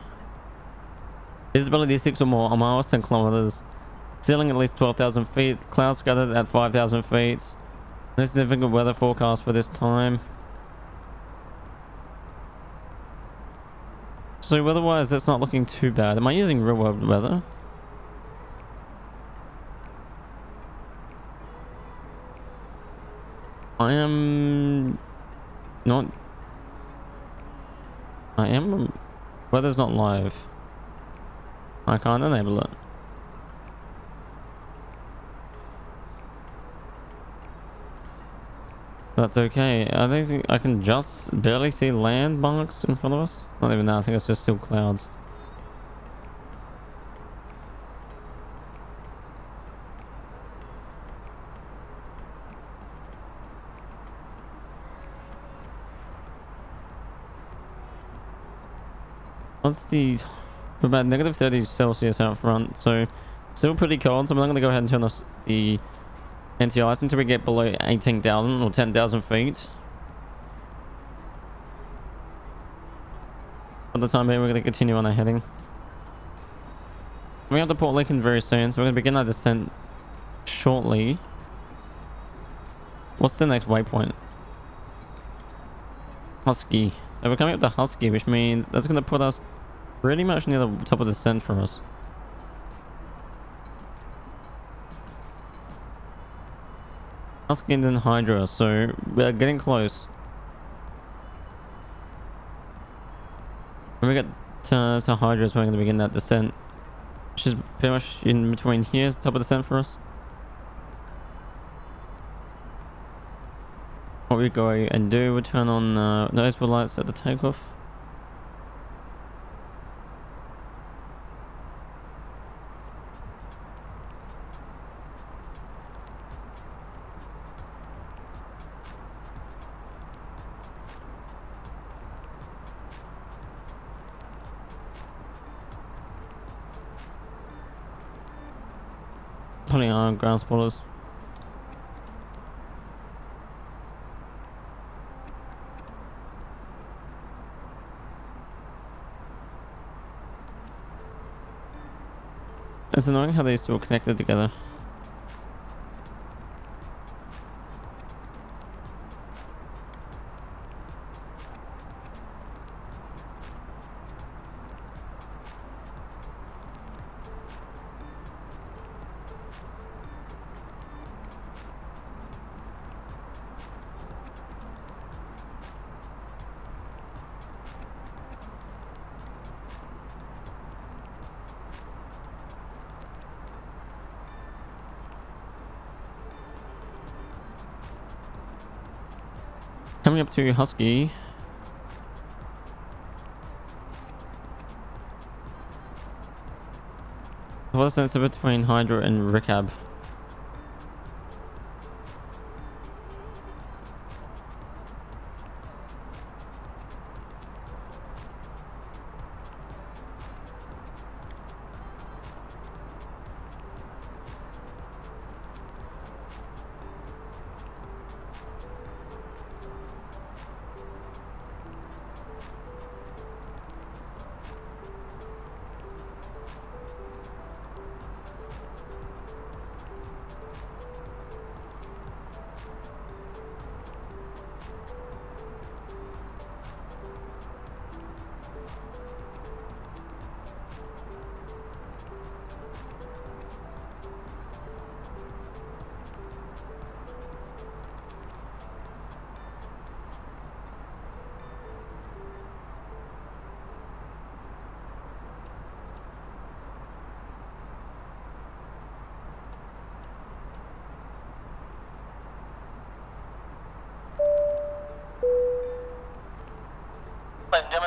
Visibility 6 or more miles, 10 kilometers. Ceiling at least 12,000 feet. Clouds scattered at 5,000 feet. No significant weather forecast for this time. So weather-wise, that's not looking too bad. Am I using real-world weather? I am not. I am. Weather's not live. I can't enable it. That's okay. I don't think I can just barely see landmarks in front of us. Not even that. I think it's just still clouds. What's the... about negative 30 Celsius out front, so still pretty cold. So I'm not going to go ahead and turn off the anti-ice until we get below 18,000 or 10,000 feet. For the time being, we're going to continue on our heading. We have to Port Lincoln very soon, so we're going to begin our descent shortly. What's the next waypoint? Husky. So we're coming up to Husky, which means that's going to put us pretty much near the top of the descent for us. Husky and then Hydra, so we're getting close. When we get to Hydra, so we're going to begin that descent, which is pretty much in between here. Is the top of the descent for us. What we go and do, we turn on noticeable lights at the takeoff. Pulling on ground spoilers. It's annoying how these two are connected together. Coming up to Husky. What's the difference between Hydra and Ricab?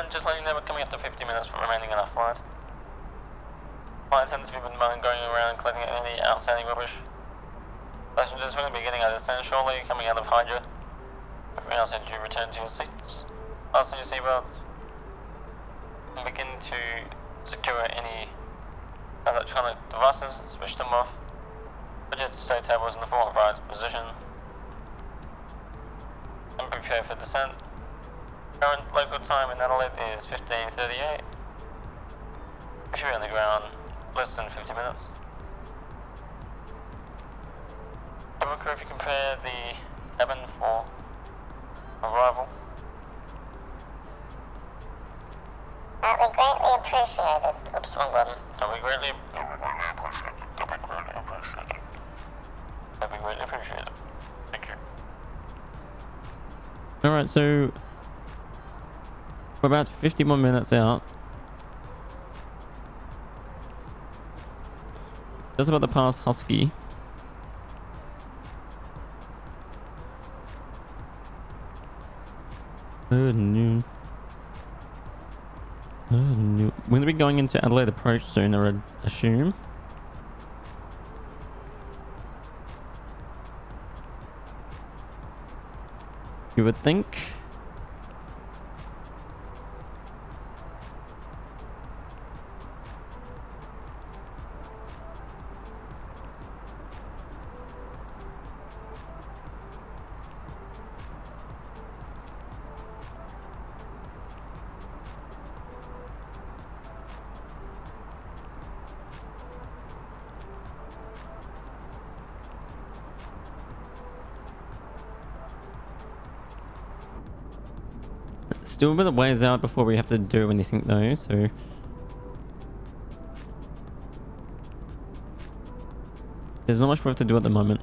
And just letting you know we're coming up to 50 minutes for remaining in our flight. Flight attendants, if you wouldn't mind going around and collecting any outstanding rubbish. Passengers, we're going to be getting our descent shortly, coming out of Hydra. We ask that you return to your seats, fasten your seatbelts, and begin to secure any electronic devices, switch them off. Put your stay tables in the forward right position, and prepare for descent. Current local time in Adelaide is 15:38. We should be on the ground less than 50 minutes. Cabin crew, if you compare the cabin for arrival.
We greatly appreciate it.
Oops, wrong button. We greatly appreciate it. We greatly appreciate it. Thank you.
Alright, so we're about 50 more minutes out. Just about to pass Husky. Good noon. We're going to be going into Adelaide approach soon, I would assume. You would think. Still a bit of ways out before we have to do anything though, so there's not much we have to do at the moment.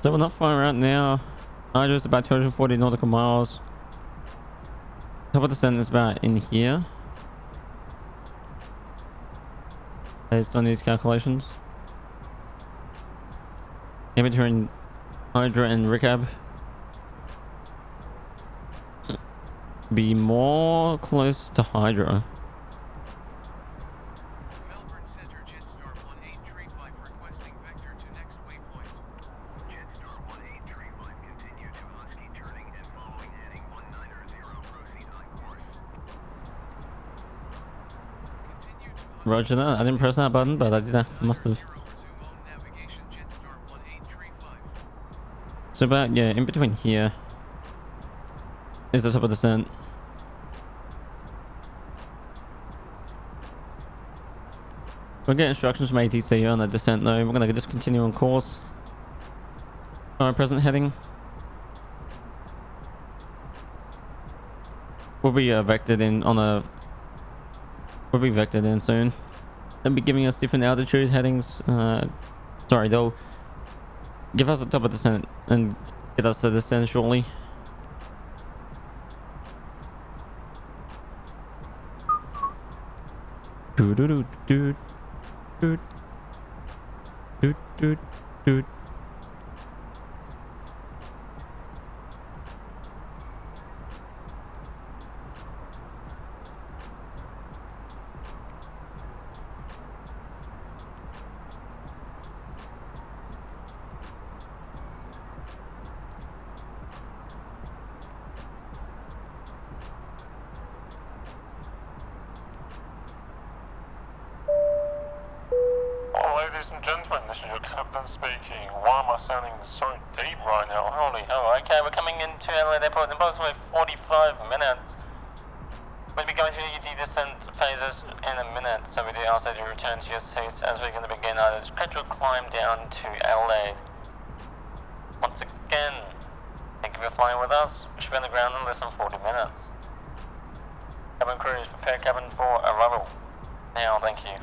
So we're not far out now. Hydra's about 240 nautical miles. Top of the descent is about in here, based on these calculations. In between Hydra and Ricab. Be more close to Hydra.
Melbourne Center Jetstar 1835 requesting vector to next waypoint.
Jetstar 1835 continue to Husky turning and following heading 190 proceed on course.
Continue to
Roger that. I didn't press that button, but I did that. I must have.
resume on navigation Jetstar 1835.
So about, yeah, in between here is the top of the descent. We'll get instructions from ATC on the descent though. We're gonna just continue on course. Our present heading. We'll be vectored in on a. We'll be vectored in soon. They'll be giving us different altitude headings. Sorry, they'll give us the top of the descent and get us to descend shortly. Do do do do do do do do.
Oh, ladies and gentlemen, this is your captain speaking. Why am I sounding so deep right now? Holy hell. Okay, we're coming into Adelaide Airport in approximately 45 minutes. We'll be going through the descent phases in a minute, so we do ask that you return to your seats as we're going to begin our gradual climb down to Adelaide. Once again, thank you for flying with us. We should be on the ground in less than 40 minutes. Cabin crews, prepare cabin for arrival. Now, thank you.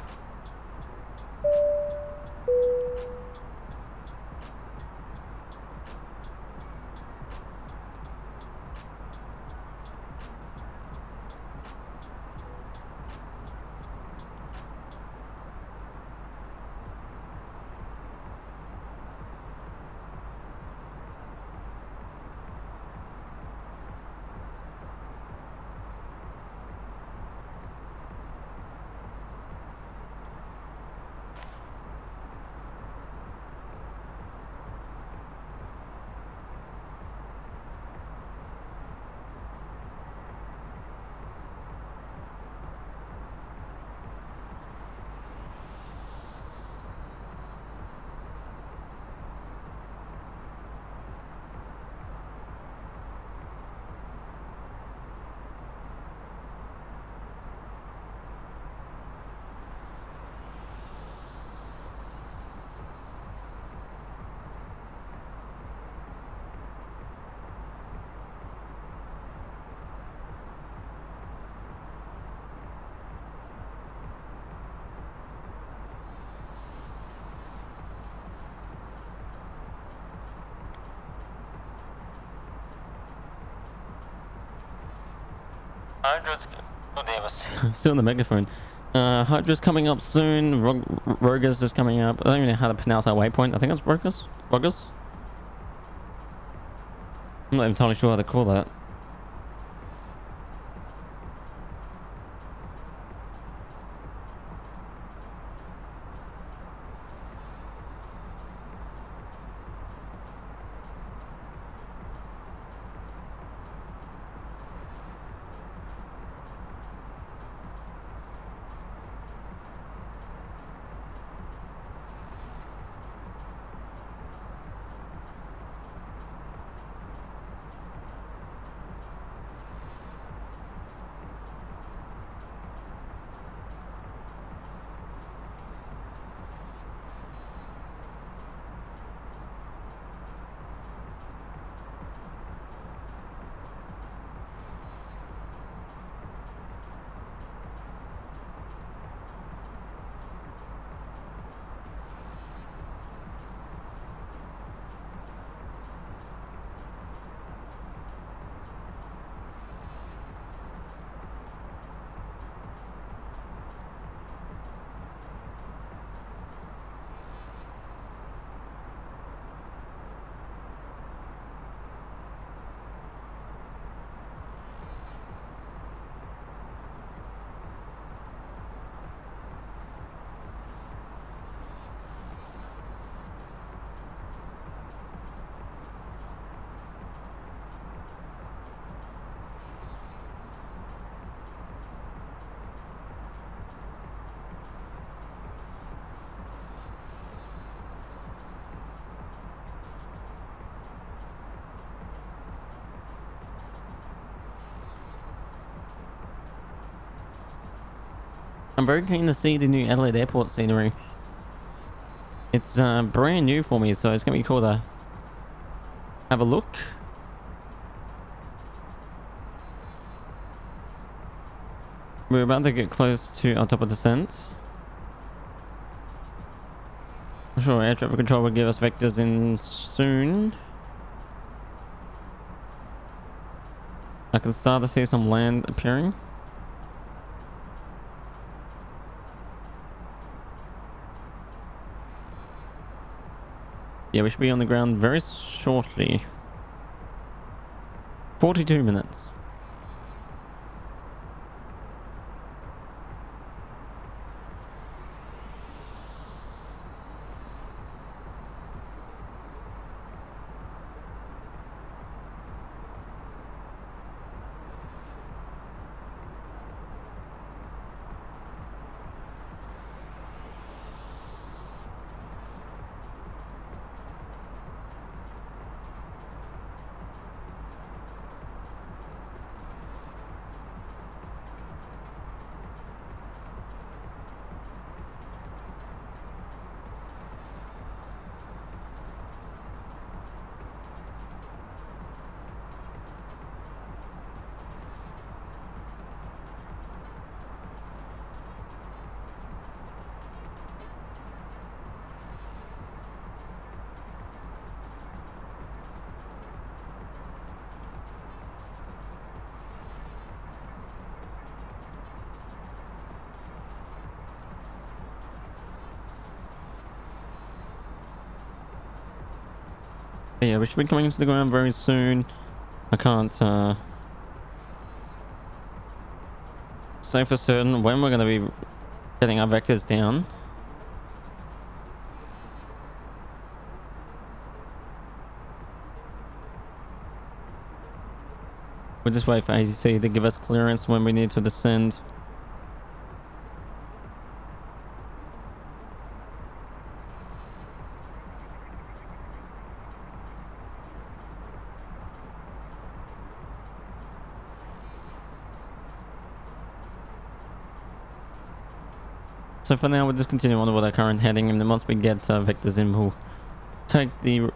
Hydra's... Oh, there was...
Still on the megaphone. Hydra's coming up soon. Rogus is coming up. I don't even know how to pronounce that waypoint. I think it's Rogus. Rogus. I'm not entirely sure how to call that. I'm very keen to see the new Adelaide Airport scenery. It's brand new for me, so it's gonna be cool to have a look. We're about to get close to our top of descent. I'm sure air traffic control will give us vectors in soon. I can start to see some land appearing. Yeah, we should be on the ground very shortly. 42 minutes. Yeah, we should be coming to the ground very soon. I can't say for certain when we're going to be getting our vectors down. We'll just wait for ATC to give us clearance when we need to descend. So for now, we'll just continue on with our current heading, and then once we get vectors in, we'll take the... We'll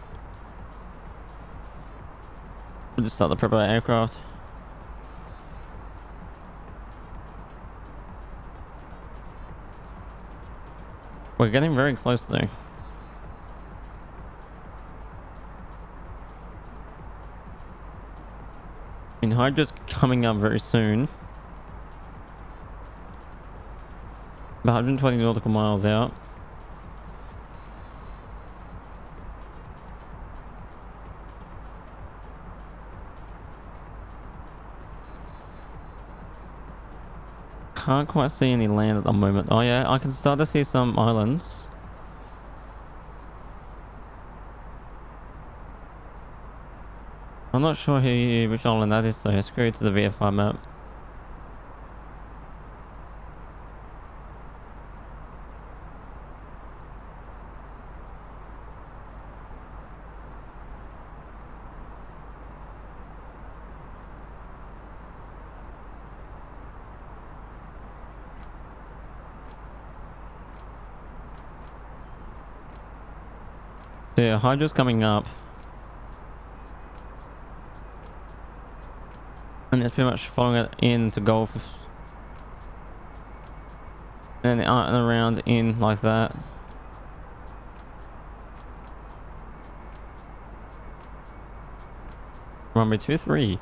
just start the prep of our aircraft. We're getting very close though. I mean, Hydra's coming up very soon. About 120 nautical miles out. Can't quite see any land at the moment. Oh yeah, I can start to see some islands. I'm not sure which island that is though. Screw to the VFI map. So yeah, Hydra's coming up. And it's pretty much following it into Gulf. And then out and around in like that. Runway 23.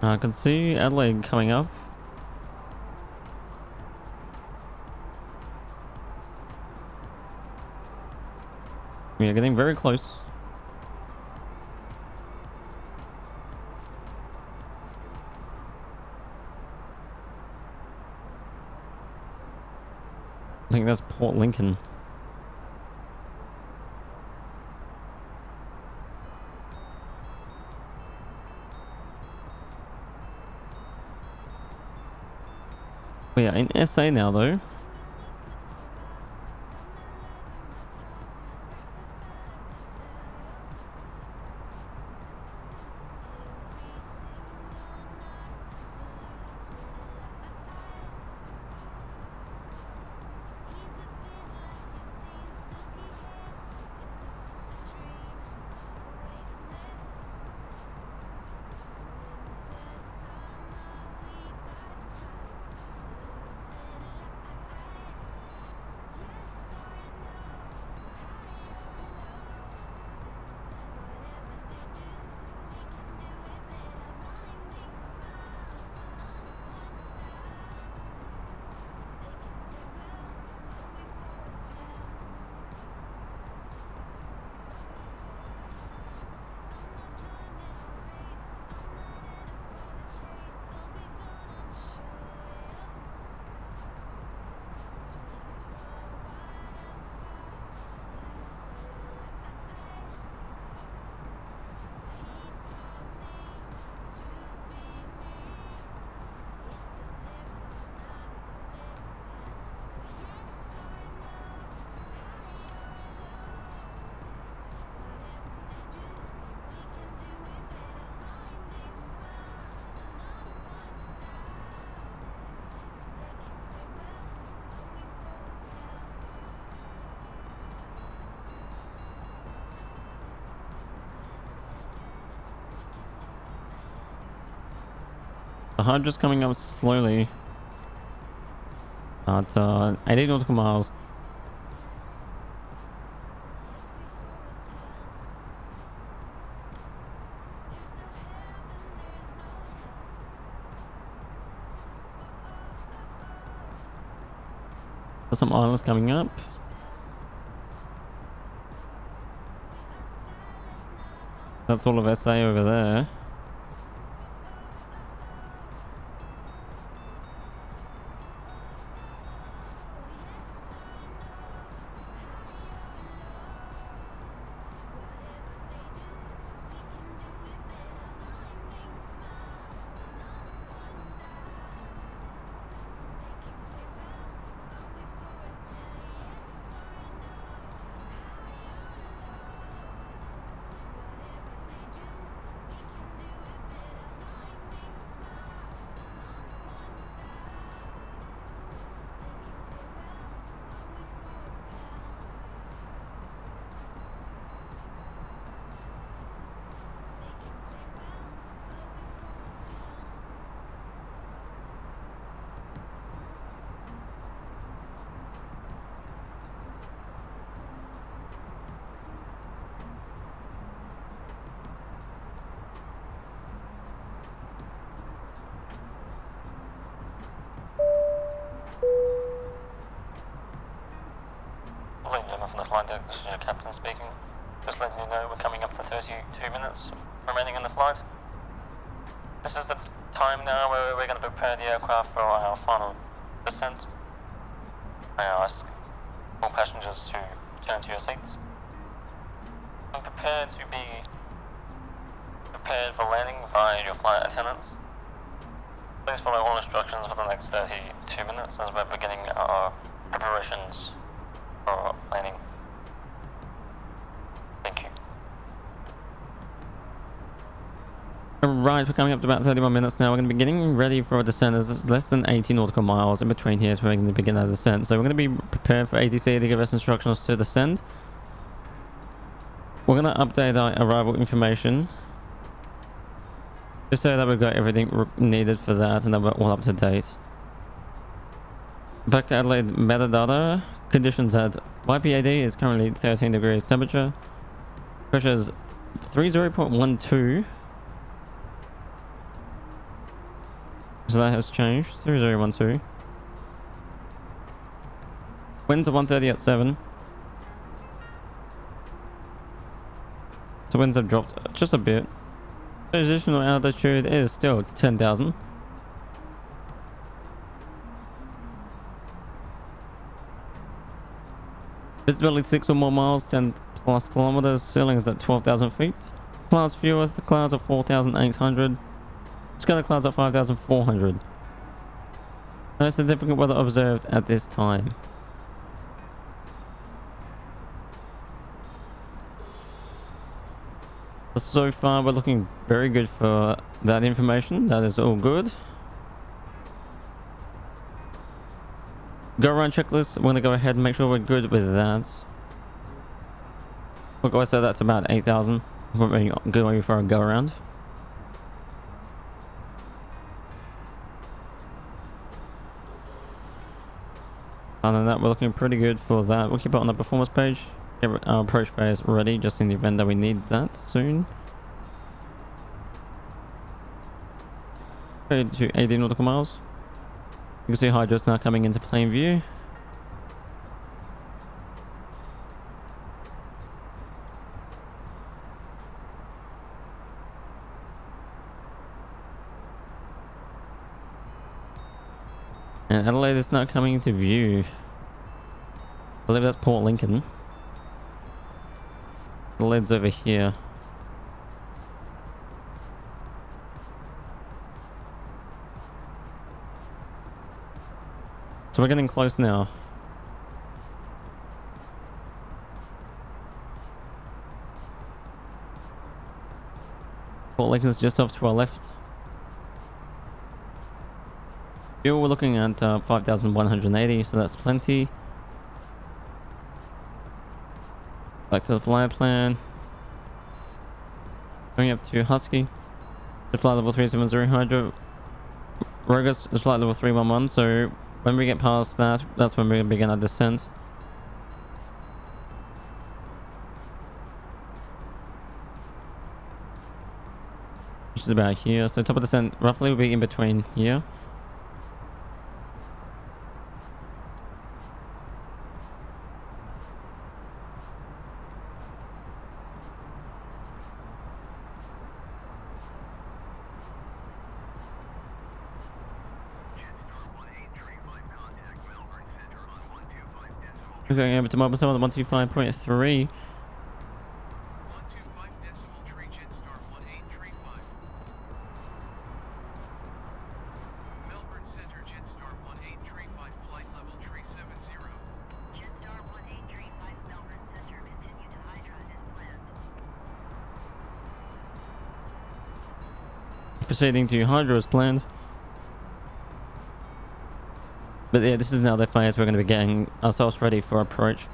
I can see Adelaide coming up. We are getting very close. I think that's Port Lincoln. We are in SA now though. The hydra's coming up slowly at 80 nautical miles. There's some islands coming up. That's all of SA over there.
Ladies and gentlemen from the flight deck, this is your captain speaking. Just letting you know we're coming up to 32 minutes remaining in the flight. This is the time now where we're going to prepare the aircraft for our final descent. I ask all passengers to return to your seats. And prepare to be prepared for landing by your flight attendants. Please follow all instructions for the next 32 minutes as we're beginning our preparations for landing. Thank you.
Alright, we're coming up to about 31 minutes now. We're going to be getting ready for a descent as it's less than 80 nautical miles in between here, so we're going to begin our descent. So we're going to be prepared for ATC to give us instructions to descend. We're going to update our arrival information just so that we've got everything needed for that and that we're all up to date. Back to Adelaide metadata. Conditions at YPAD is currently 13 degrees temperature. Pressure is 30.12. So that has changed. 3012. Winds are 130 at 7. So winds have dropped just a bit. Transitional altitude is still 10,000. Visibility 6 or more miles, 10 plus kilometers. Ceiling is at 12,000 feet. Clouds fewer. The clouds are 4,800. Scatter clouds at 5,400. No significant weather observed at this time. So far, we're looking very good for that information. That is all good. Go around checklist. We're going to go ahead and make sure we're good with that. Look, I said that's about 8,000. We're going for a go around. Other than that, we're looking pretty good for that. We'll keep it on the performance page. Get our approach phase ready just in the event that we need that soon. Okay, to 80 nautical miles. You can see hydros now coming into plain view. And Adelaide is not coming into view. I believe that's Port Lincoln. Adelaide's over here. So we're getting close now. Port Lincoln's just off to our left. Fuel, we're looking at 5,180, so that's plenty. Back to the flight plan. Going up to Husky. The flight level 370 Hydro. Rogus is flight level 311, so when we get past that, that's when we begin our descent. Which is about here, so top of descent roughly will be in between here. We're going over to mobile 7 at 125.3.
125 decimal tree Jetstar 1835. Melbourne Center Jetstar 1835 flight level tree 70.
Jetstar 1835 Melbourne Center, continue to Hydra as planned.
Proceeding to Hydro as planned. But yeah, this is now the phase we're going to be getting ourselves ready for approach.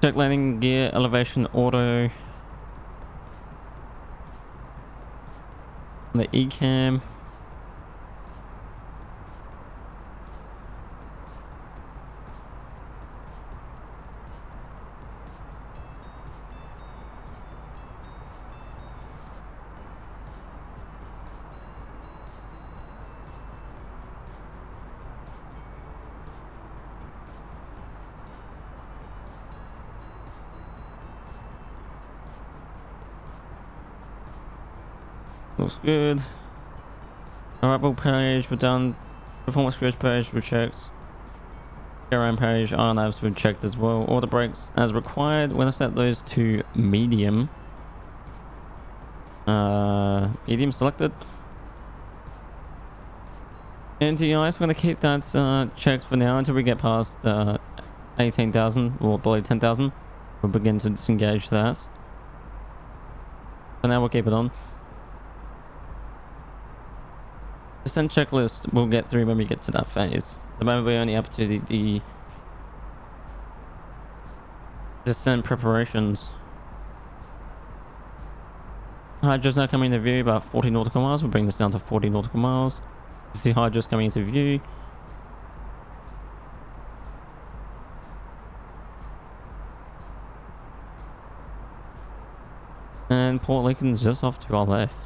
Check landing gear, elevation, auto. The ECAM. Looks good. Arrival page, we're done. Performance grid page, we checked. Airline page, RNAVs, we checked as well. Order brakes as required. We're gonna set those to medium. Medium selected. Anti-ice, we're gonna keep that checked for now until we get past 18,000 or below 10,000. We'll begin to disengage that. For now, we'll keep it on. Descent checklist we'll get through when we get to that phase. At the moment we're only up to the descent preparations. Hydro's now coming into view about 40 nautical miles. We'll bring this down to 40 nautical miles. You see Hydro's coming into view. and Port Lincoln's just off to our left.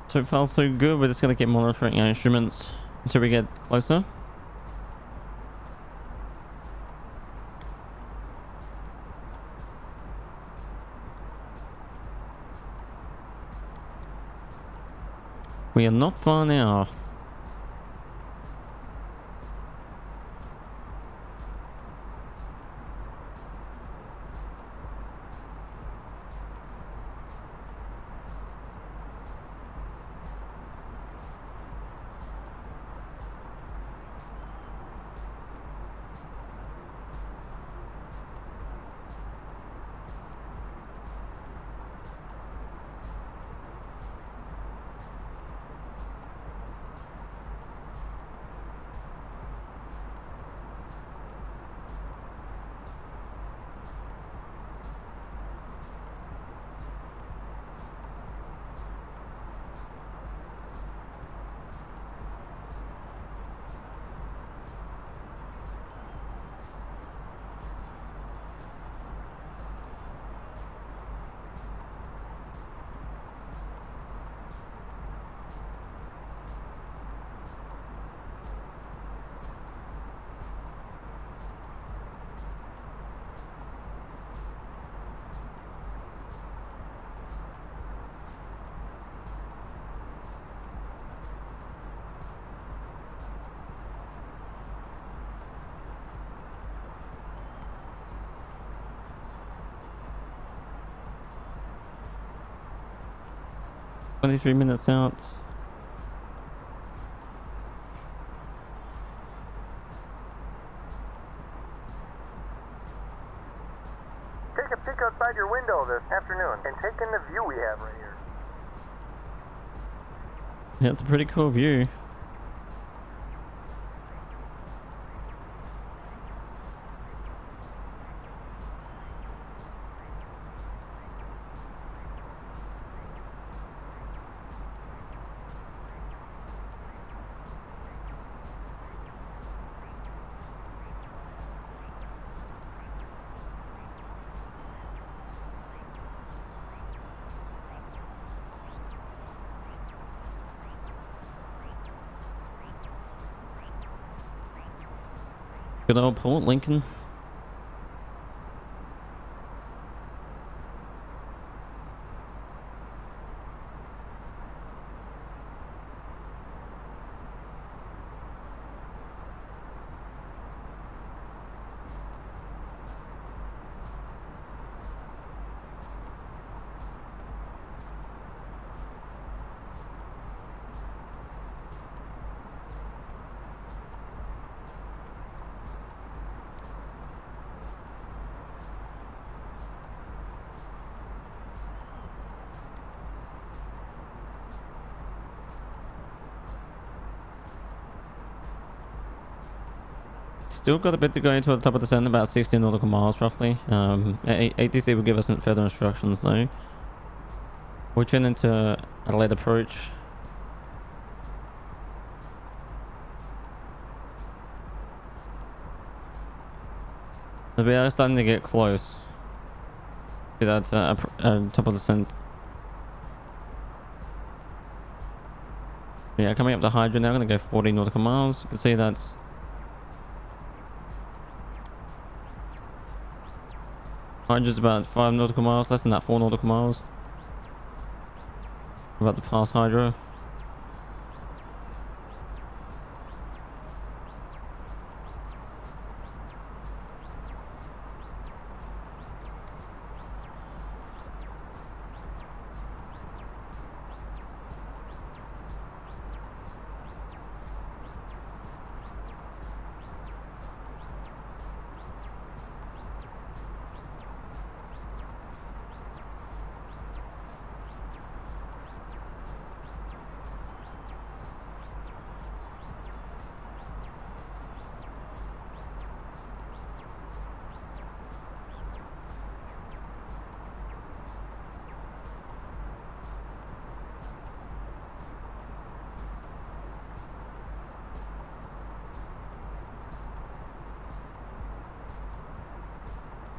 So far so good. We're just going to keep monitoring our instruments until we get closer. We are not far now. Three minutes out.
Take a peek outside your window this afternoon and take in the view we have right here.
Yeah, it's a pretty cool view. Good old Port Lincoln. Still got a bit to go into the top of the descent, about 16 nautical miles roughly. ATC will give us further instructions though. We'll tune into Adelaide approach. We are starting to get close to that top of the descent. Yeah, coming up to Hydra now, I'm going to go 40 nautical miles. You can see that's Hydra's about 5 nautical miles, less than that, 4 nautical miles. We're about to pass Hydra.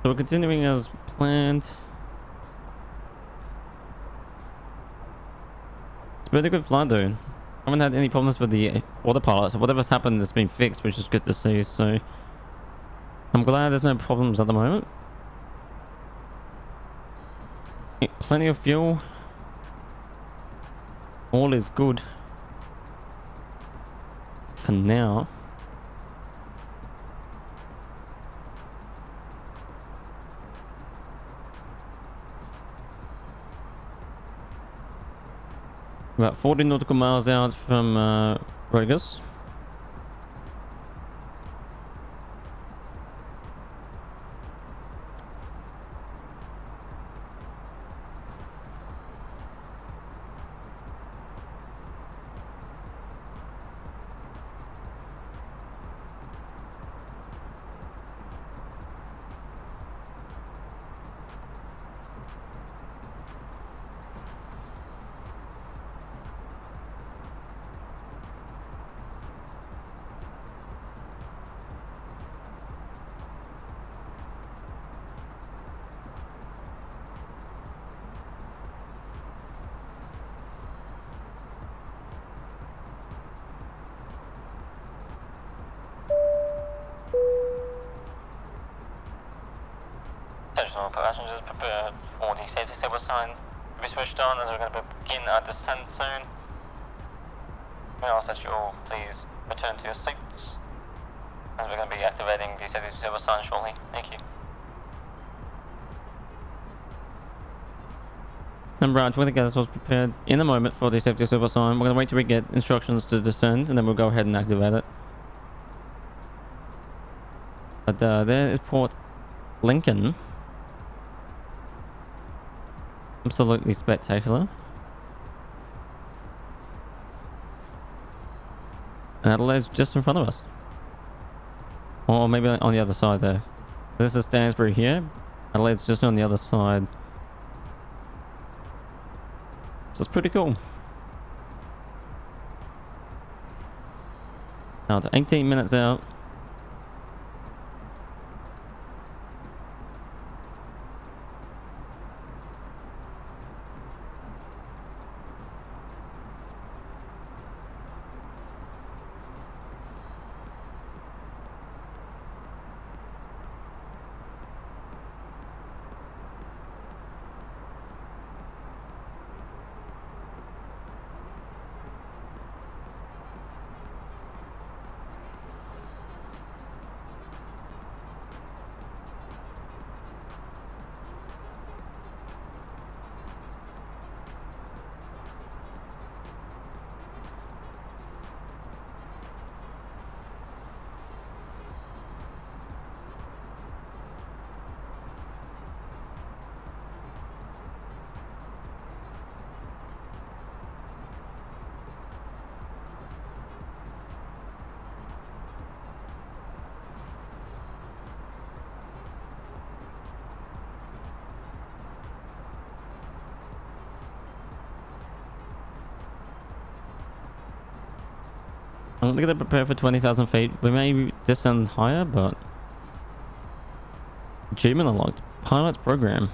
So we're continuing as planned. It's been a good flight though. Haven't had any problems with the autopilot, so whatever's happened has been fixed, which is good to see. So I'm glad there's no problems at the moment. Plenty of fuel. All is good for now. About 40 nautical miles out from Rodriguez.
Attention all passengers, prepare for the safety signal sign to be switched on as we're going to begin our descent soon. We ask that you all please return to your seats as we're going to be activating the safety signal sign shortly. Thank you.
Number 20 gas was prepared in a moment for the safety super sign. We're going to wait till we get instructions to descend and then we'll go ahead and activate it. But there is Port Lincoln. Absolutely spectacular. And Adelaide's just in front of us. Or maybe on the other side there. This is Stansbury here. Adelaide's just on the other side. So it's pretty cool. Now to 18 minutes out. I'm gonna prepare for 20,000 feet. We may descend higher, but achievement unlocked. Pilot program.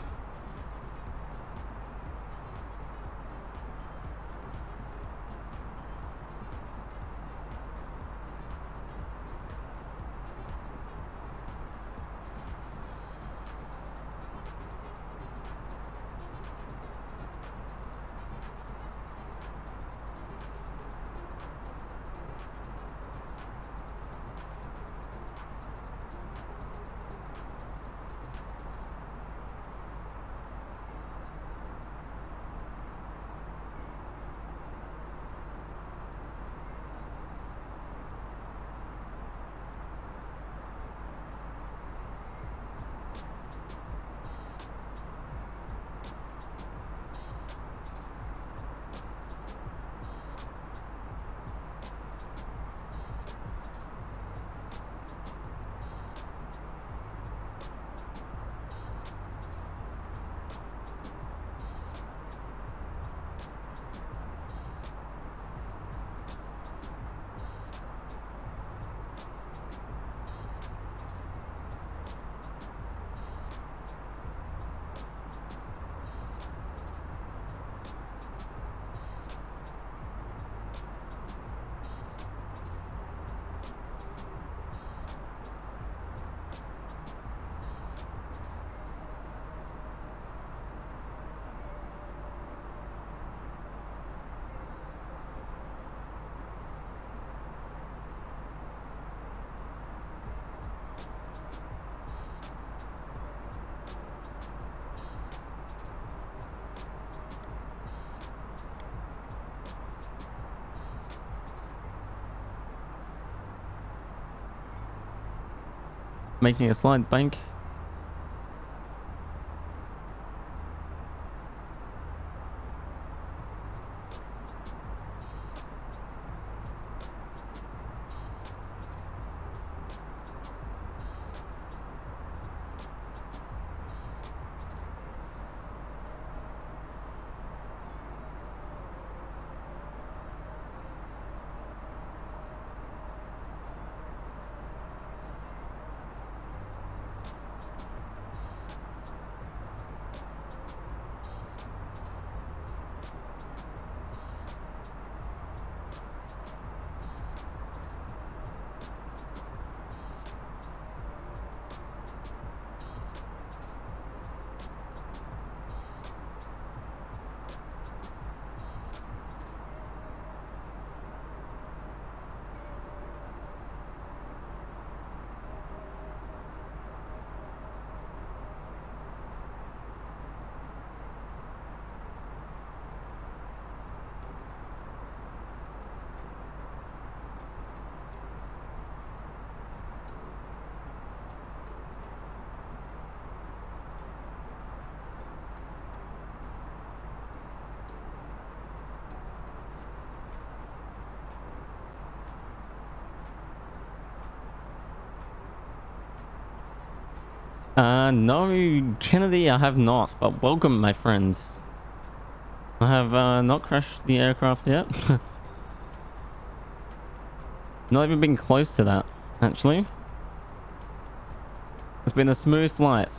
making a slide bank. No, Kennedy, I have not, but welcome, my friend. I have not crashed the aircraft yet. Not even been close to that, actually. It's been a smooth flight.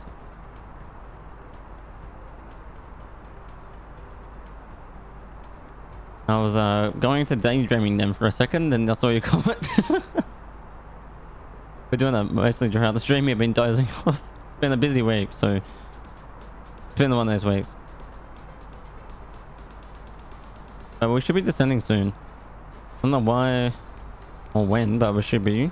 I was going to daydreaming then for a second, and I saw your comment. We're doing that mostly throughout the stream. You've been dozing off. It's been a busy week, so it's been one of those weeks. We should be descending soon. I don't know why or when, but we should be.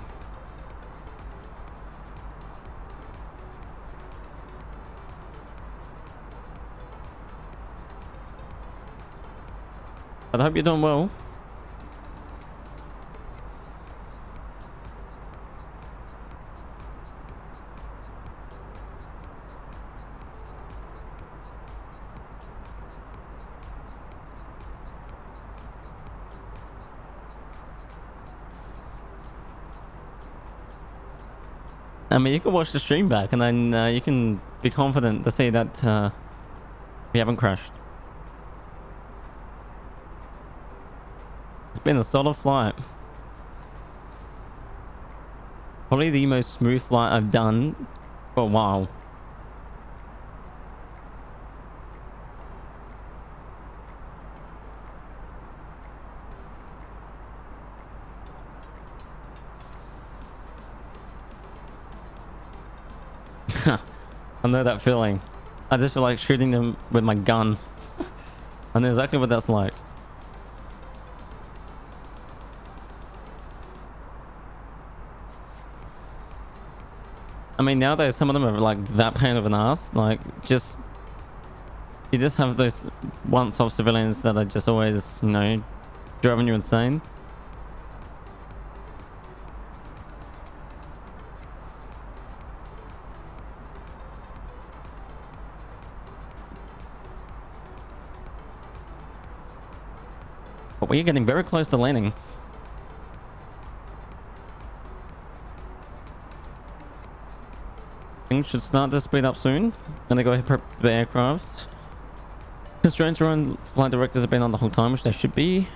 But I hope you're doing well. I mean, you can watch the stream back and then you can be confident to say that we haven't crashed. It's been a solid flight. Probably the most smooth flight I've done for a while. I know that feeling. I just feel like shooting them with my gun. I know exactly what that's like. I mean, nowadays some of them are like that pain of an ass. Like, just you just have those once-off civilians that are just always, you know, driving you insane. But we're getting very close to landing. Things should start to speed up soon. Gonna go ahead and prep the aircraft. Constraints are on. Flight directors have been on the whole time, which they should be.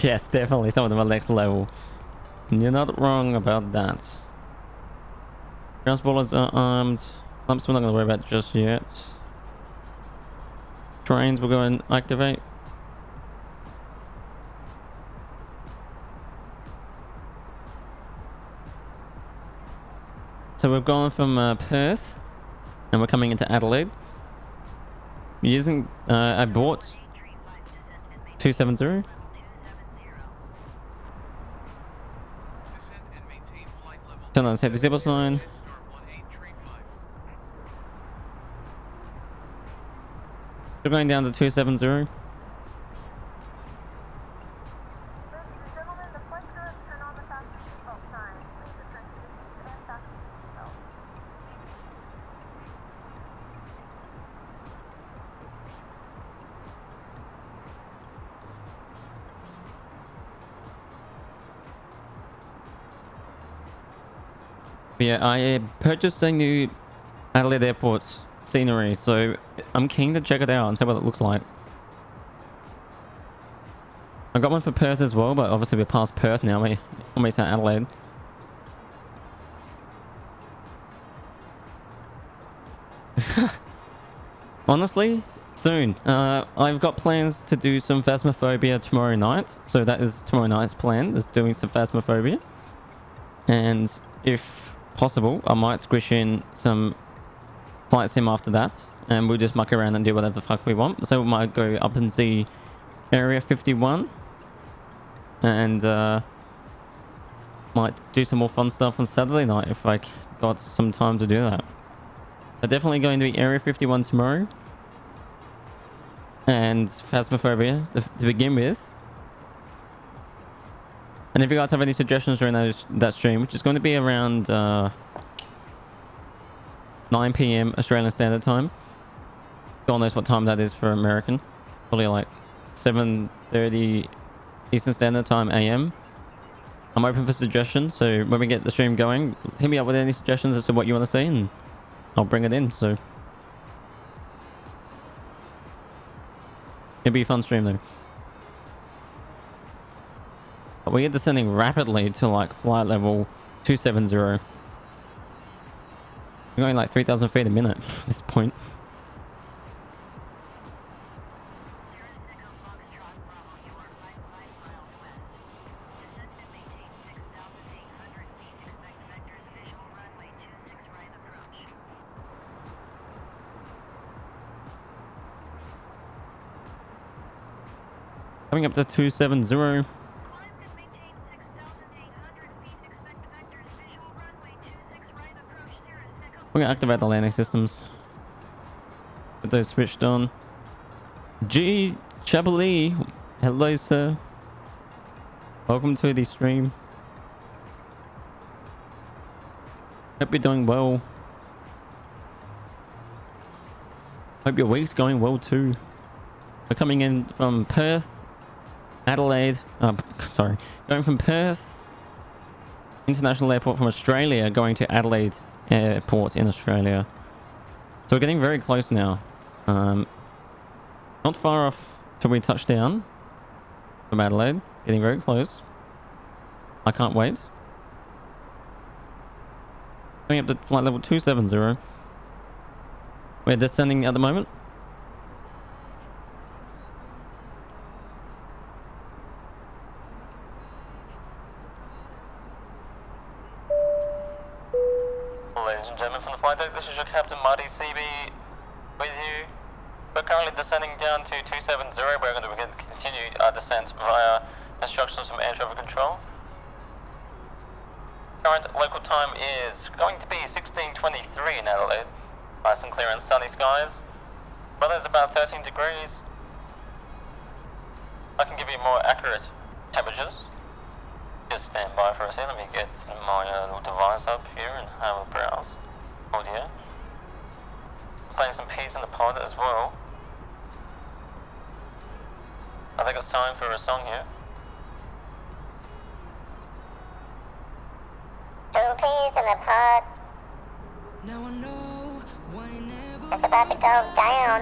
Yes, definitely. Some of them are next level. You're not wrong about that. Transporters are armed. Flaps we're not gonna worry about just yet. Trains we'll go and activate. So we've gone from Perth and we're coming into Adelaide. We're using, I bought 270. Turn on safety zip sign. We're going down to 270. Yeah, I purchased a new Adelaide Airport scenery, so I'm keen to check it out and see what it looks like. I got one for Perth as well, but obviously we're past Perth now. We're almost at Adelaide. Honestly, soon. I've got plans to do some Phasmophobia tomorrow night. So that is tomorrow night's plan, is doing some Phasmophobia. And if possible, I might squish in some flight sim after that. And we'll just muck around and do whatever the fuck we want. So we might go up and see Area 51. And might do some more fun stuff on Saturday night if I got some time to do that. So definitely going to be Area 51 tomorrow. And Phasmophobia to begin with. And if you guys have any suggestions during that stream, which is going to be around 9 PM Australian Standard Time. God knows what time that is for American. Probably like 7:30 Eastern Standard Time AM. I'm open for suggestions, so when we get the stream going, hit me up with any suggestions as to what you want to see and I'll bring it in. So it'll be a fun stream though. But we are descending rapidly to like flight level 270. We're going like 3,000 feet a minute at this point. Coming up to 270. We're gonna activate the landing systems. Get those switched on. G Chablis, hello sir. Welcome to the stream. Hope you're doing well. Hope your week's going well too. We're coming in from Perth, Adelaide. Sorry, going from Perth International Airport from Australia, going to Adelaide Airport in Australia. So we're getting very close now. Not far off till we touch down from Adelaide. Getting very close. I can't wait. Going up to flight level 270. We're descending at the moment.
Ladies and gentlemen from the flight deck, this is your Captain Marty CB with you. We're currently descending down to 270. We're going to continue our descent via instructions from air traffic control. Current local time is going to be 16:23 in Adelaide. Nice and clear and sunny skies. Weather is about 13 degrees. I can give you more accurate temperatures. Just stand by for a second. Let me get my little device up here and have a browse. Audio. Playing some peas in the pod as well. I think it's time for a song here.
Two peas in the pod. It's about to go down.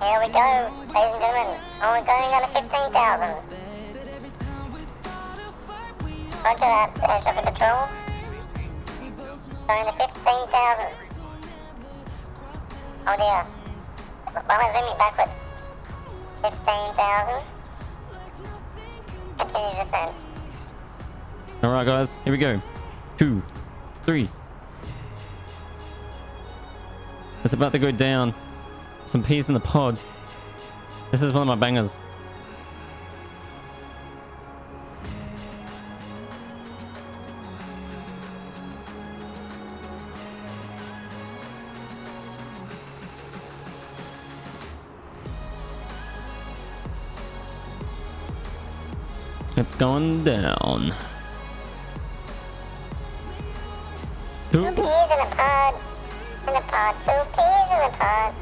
Here we go, ladies and gentlemen. Oh, we're going on to 15,000. Roger that, air traffic control. Going to 15,000. Oh dear. Why am I zooming backwards? 15,000. Continue descent.
Alright guys, here we go. 2, 3. It's about to go down. Some peas in the pod. This is one of my bangers. It's going down.
Two peas in the pod. In the pod. 2 peas in the pod.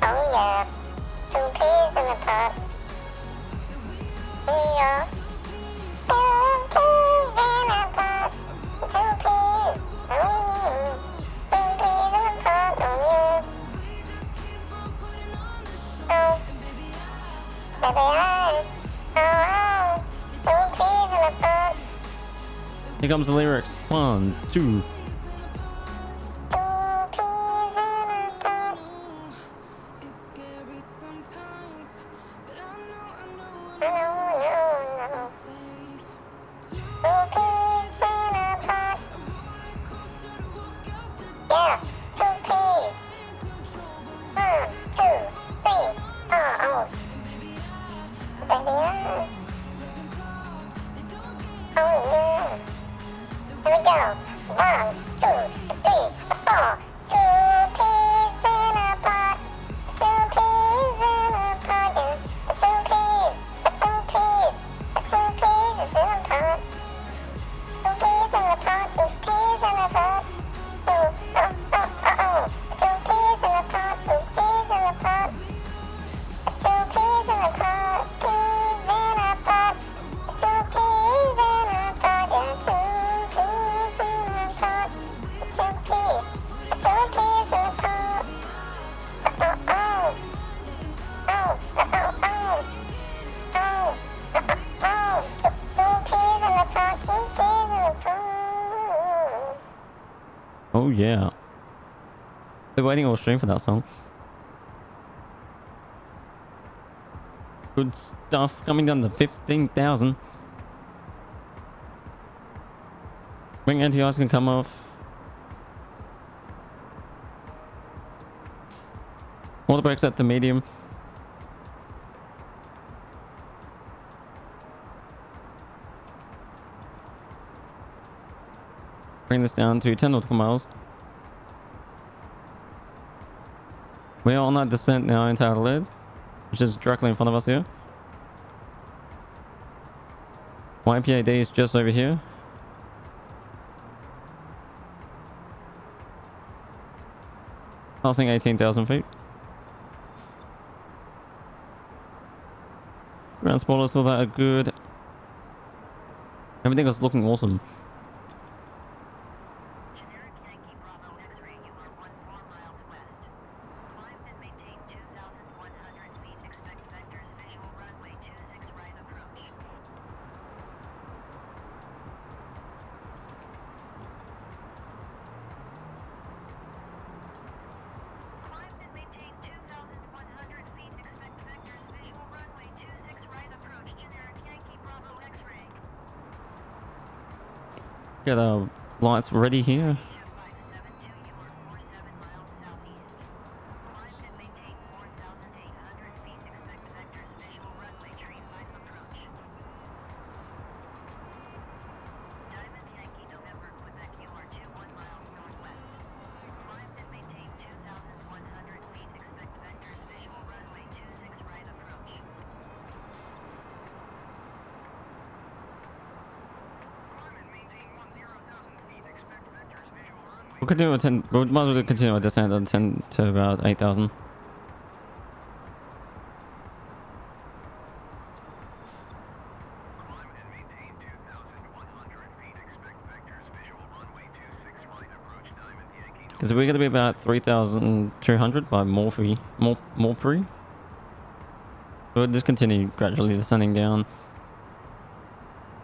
Oh yeah. 2 peas in the pod. We are 2 peas in the
Here comes the lyrics. 1, 2. Oh yeah. Been waiting all stream for that song. Good stuff. Coming down to 15,000. Wing anti-ice can come off. All the brakes at the medium. Bring this down to 10 nautical miles. We are on that descent now into Adelaide, which is directly in front of us here. YPAD is just over here. Passing 18,000 feet. Ground spoilers for that are good. Everything is looking awesome.
Generic Yankee Bravo X-ray, you are 14 miles west. Climb and maintain 2,100 feet. Expect vectors, visual runway 26 right approach. Climb and maintain 2,100 feet. Expect vectors, visual runway 26 right approach. Generic Yankee Bravo X-ray.
Get our lights ready here.
572, you are 47 miles southeast. Climb and maintain 4,800 feet. Expect vectors, visual runway tree 5 approach. Diamond Yankee November Quebec, you are 21 miles northwest. Climb and maintain 2,100 feet. Expect vectors, visual runway 26 right approach.
Climb and maintain 10,000 feet. Expect vectors. Visual runway.
We could do a 10. We might as well continue our descent on 10 to about 8,000.
Climb and maintain 2,100 feet. Expect vectors. Visual runway 26 right approach. Diamond Yankee.
Because we're going to be about 3,200 by Morpry. We'll just continue gradually descending down.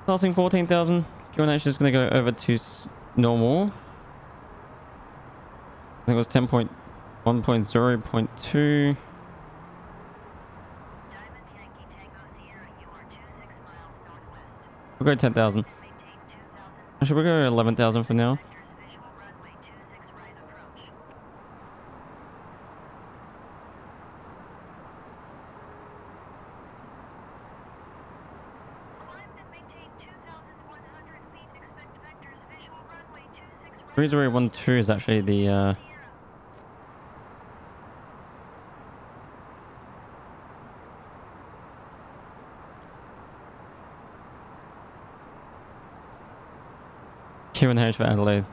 Passing 14,000. QNH is going to go over to normal. I think it was 10.1.0.2.
Diamond Yankee Tango Sierra, you are 26 miles northwest.
We'll go 10,000.
Maintain 2,000
Actually, we'll go 11,000 for now.
vectors, visual runway 26 right approach. Climb and maintain 2,100 feet. Expect vectors, visual runway 26 right
3012 is actually the
Sierra.
QNH for Adelaide.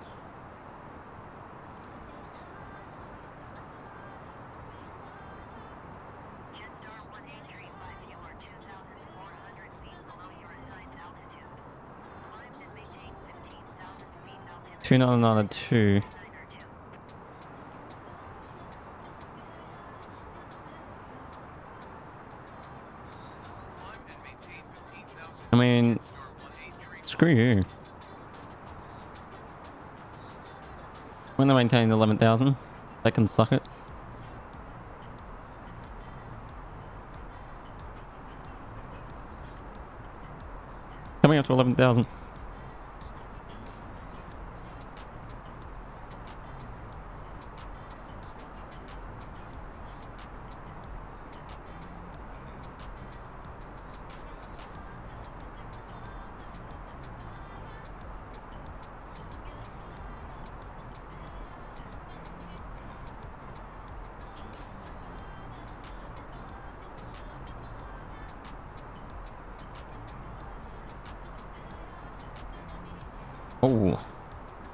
Jetstar 1835, you are 2,400 feet below your assigned altitude. Climb and maintain 15,000 feet altimeter.
2992.
9 or 2.
Climb and maintain 15,000
I mean,
Jetstar 1835.
screw you. When they maintain 11,000, they can suck it. Coming up to 11,000. Oh,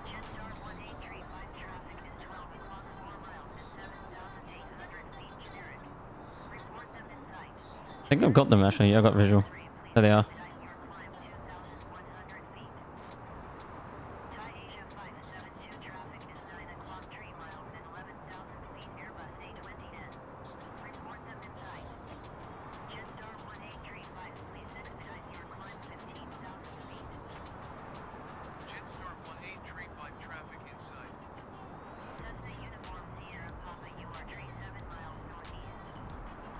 Jetstar 1835 traffic is 12 o'clock 4 miles and 7,800 feet generic. Report them in sight.
I think I've got them actually. Yeah, I got visual. There they are.
Expedite your climb 2,100 feet. Thai Asia 572 traffic is 9 o'clock 3 miles and 11,000 feet Airbus A20N. Report them in sight. Jetstar 1835, please expedite your climb 15,000 feet.
Jetstar 1835 traffic in sight.
Cessna Uniform Sierra Papa, you are 37 miles northeast.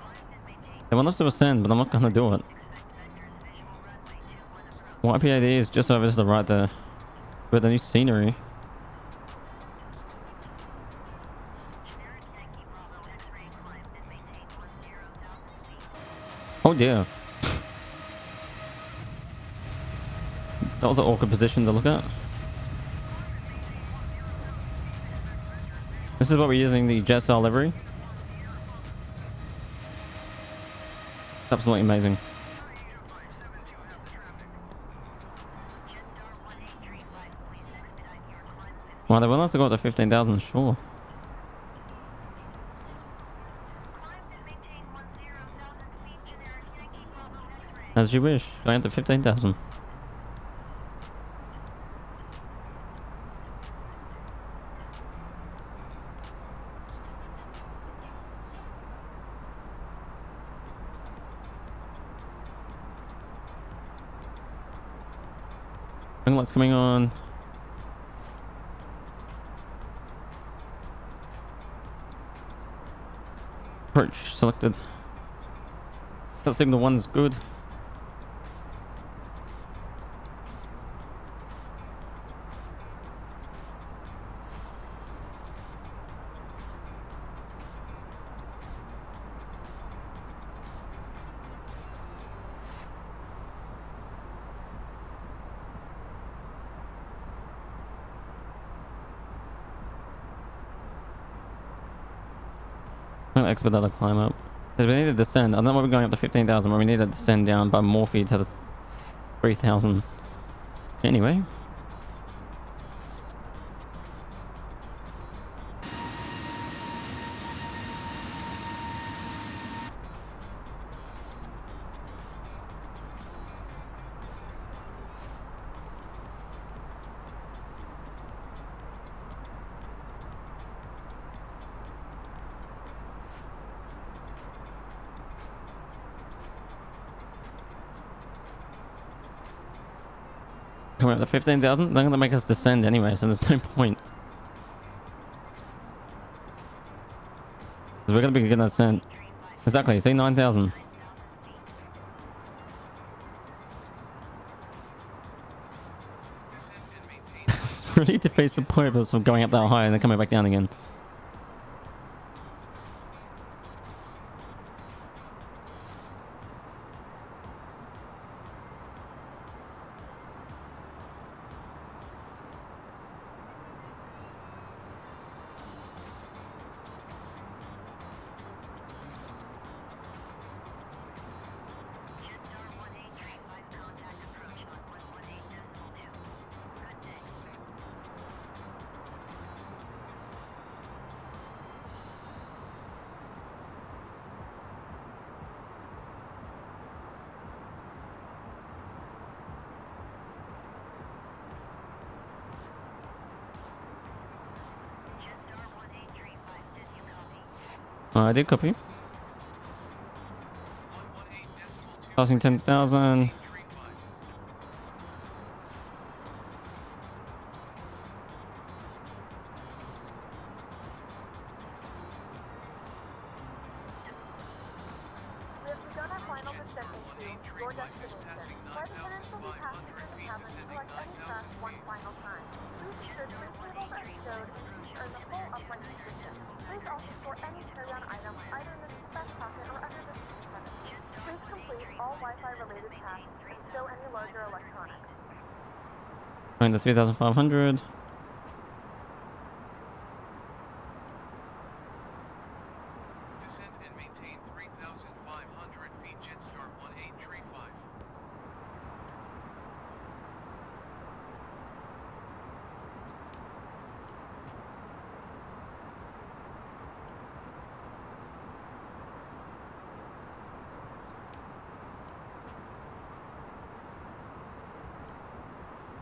Climb and maintain.
They want us to ascend, but I'm not gonna do it.
Expect vendors visual runway 21 approach.
YPAD is just over to the right there. With the new scenery.
Generic Yankee Bravo X-ray climb and maintain 10,000 feet.
Oh dear. That was an awkward position to look at. This is what we're using the Jetstar livery. Absolutely amazing.
Jetstar 1835, please expedite your climb 15.
Well, they want us to go up to 15,000, sure.
Climb and maintain 10,000 feet. Generic Yankee Bravo X-ray.
As you wish. Going up to 15,000. Ring lights coming on. Approach selected. That signal 1 is good. I'm gonna expedite the climb up. Because we need to descend. I don't know why we're going up to 15,000, but we need to descend down by Morphe to the 3,000. Anyway. Coming up to 15,000. They're gonna make us descend anyway, so there's no point. Because we're gonna be gonna descend. Exactly, see 9,000.
Descend and maintain.
Really defeats the purpose of going up that high and then coming back down again.
Jetstar 1835, contact approach on 118.2. Good day. Jetstar 1835, did you copy?
I did copy.
118.2.
Passing 10,000.
35. Descending
select any
9,000
track one
feet.
final time. Please see the twin table that showed and please earn the full upright position. Please also store any carry-on items either in the seat back pocket or under the seat cushion. Please complete all Wi-Fi related tasks and stow any larger electronics.
Going to 3,500.
Descend and maintain 3,500 feet. Jetstar 1835.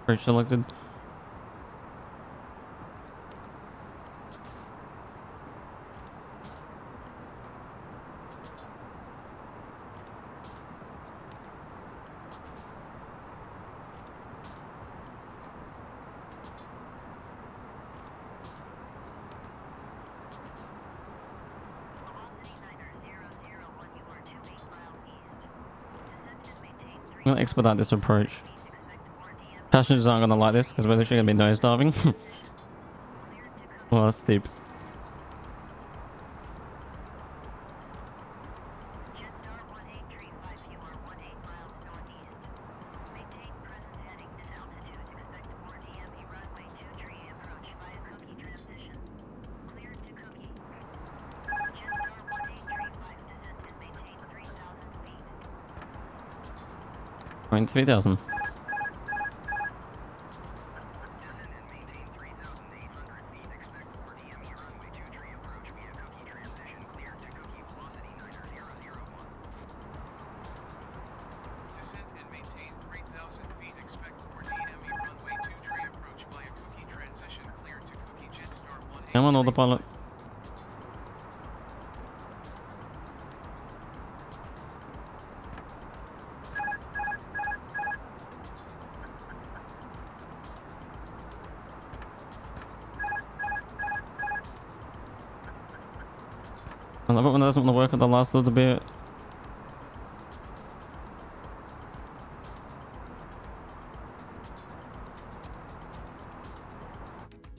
Bridge selected.
Velocity 9001, you are 28 miles east. Descend and maintain
I'm gonna expedite this approach.
3,000 feet. Expect more DME
Passengers aren't gonna like this because we're literally gonna be nose diving.
cleared to come.
Well, that's steep.
Jetstar 1835, you are 18 miles northeast. Maintain present heading and altitude. Expect more DME runway 23 approach via Cookie transition. Cleared to Cookie. Jetstar 1835, descend and maintain 3,000 feet.
Going 3,000.
Descend and maintain 3,800 feet. Expect 4 DME runway 23 approach via Cookie transition. Cleared to Cookie. Velocity 9001.
Descend and maintain 3,000 feet. Expect for DME runway 23 approach via Cookie transition. Cleared to Cookie. Jetstar 1835.
Come on, autopilot. I love it when it doesn't want to work at the last little bit.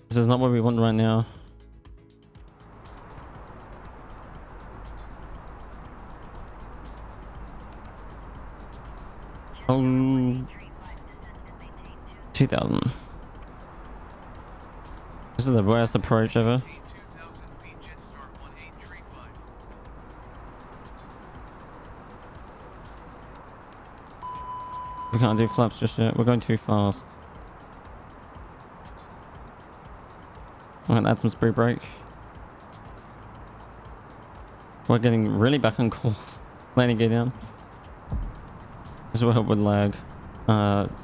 This is not what we want right now. Oh, 2,000. This is the worst approach ever.
2,000 feet. Jetstar 1835.
We can't do flaps just yet. We're going too fast. I'm gonna add some speed brake. We're getting really back on course. Landing gear down. This will help with lag.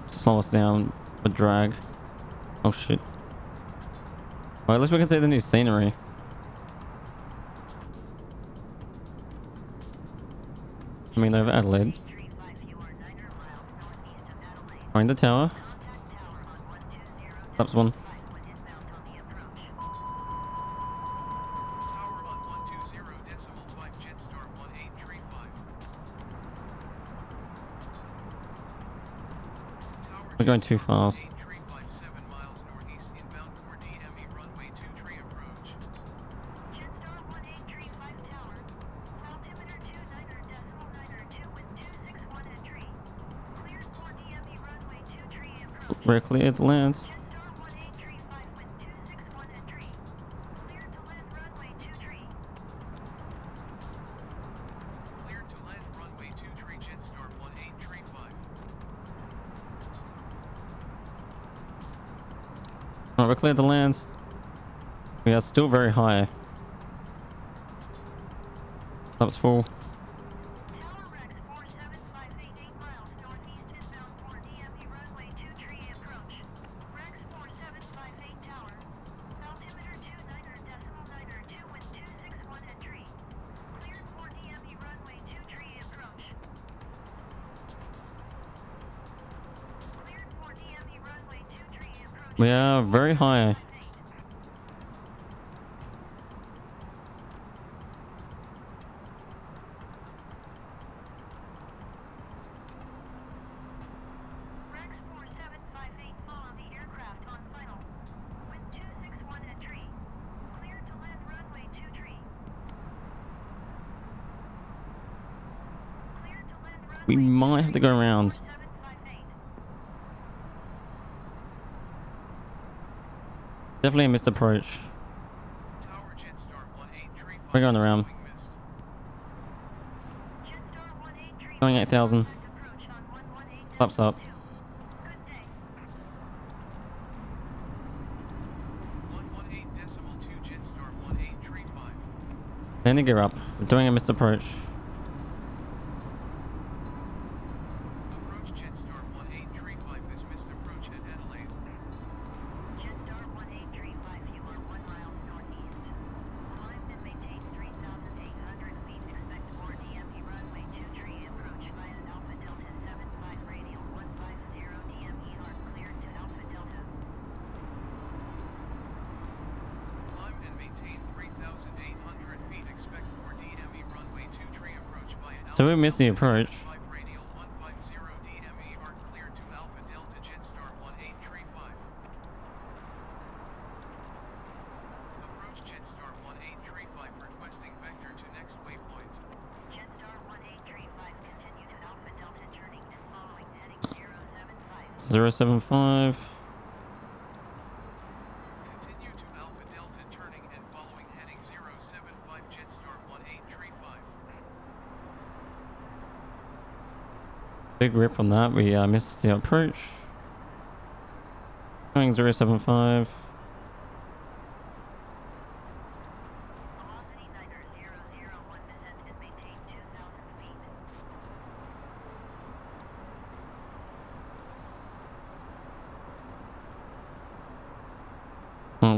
Slow us down with drag. Oh shit. Well, at least we can see the new scenery. I mean, over Adelaide.
1835, you are 9 miles northeast of Adelaide.
Find the tower.
Contact tower on 120.
That's one.
When inbound on the approach.
Tower on 120.5 Jetstar 1835. Tower
We're going too fast.
8357 miles northeast inbound for DME runway 23 approach.
Jetstar 1835 tower. Altimeter 29.902 with 261 entry. Cleared for DME runway 23 approach.
We're clear to land.
Jetstar 1835 with 261 entry. Cleared to land runway 23.
Cleared to land runway 23 Jetstar 1835.
Alright, we're clear to land. We are still very high. That's full.
Tower Rex 47588 miles northeast inbound for DME runway 23 approach. Rex 4758 tower. Altimeter 29.902 with 261 entry. Cleared for DME runway 23 approach. Cleared for DME runway 23 approach.
We are very high.
Rex 47588
We might have to go around.
758.
Definitely a missed approach.
Tower Jetstar 1835
We're going
is
around.
going missed.
Jetstar 1835.
Going 8,000.
Contact approach on 118.2.
Flaps up.
Good day.
118.2 Jetstar 1835.
Landing gear up. We're doing a missed approach.
Approach Jetstar 1835 is missed approach at Adelaide.
Jetstar 1835, you are 1 mile northeast. Climb and maintain 3,800 feet. Expect more DME runway 23 approach via Alpha Delta 75 radial 150 DME are cleared to Alpha Delta.
Climb and maintain 3,800 feet. Expect more DME runway 23 approach via Alpha
So we missed the
Delta
approach.
75 radial 150 DME are cleared to Alpha Delta Jetstar 1835. Approach Jetstar 1835 requesting vector to next waypoint.
Jetstar 1835, continue to Alpha Delta turning and following heading 075.
075.
Continue to Alpha Delta turning and following heading 075 Jetstar 1835.
Big rip on that. We missed the approach. Going 075.
Velocity 90001 descent and maintain 2,000 feet.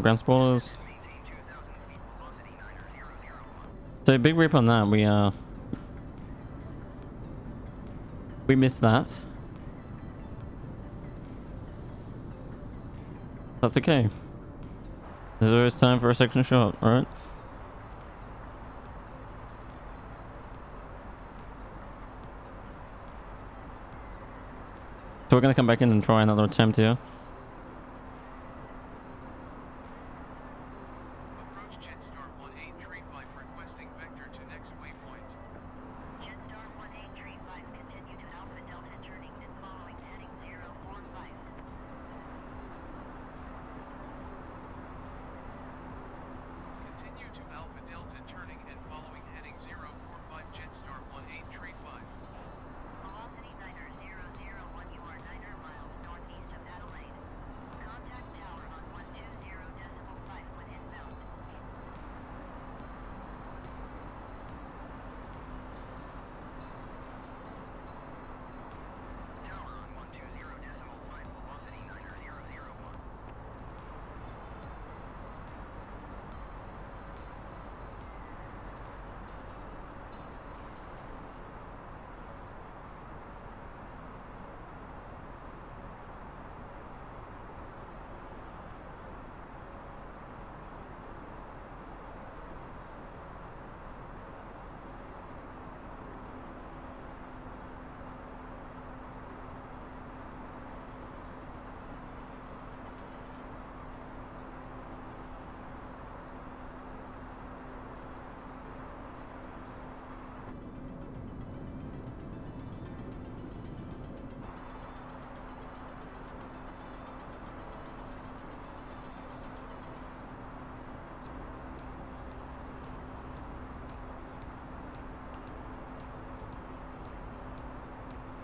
Ground spoilers. So big rip on that. We missed that. That's okay. There's always time for a second shot, alright? So we're gonna come back in and try another attempt here.
Approach Jetstar 1835 requesting vector to next waypoint.
Jetstar 1835, continue to Alpha Delta turning and following heading 045.
Continue to Alpha Delta turning and following heading 045 Jetstar 1835.
Velocity 90001, you are 9 miles northeast of Adelaide. Contact tower on 120.5 when inbound.
Tower on 120.5, velocity 90001.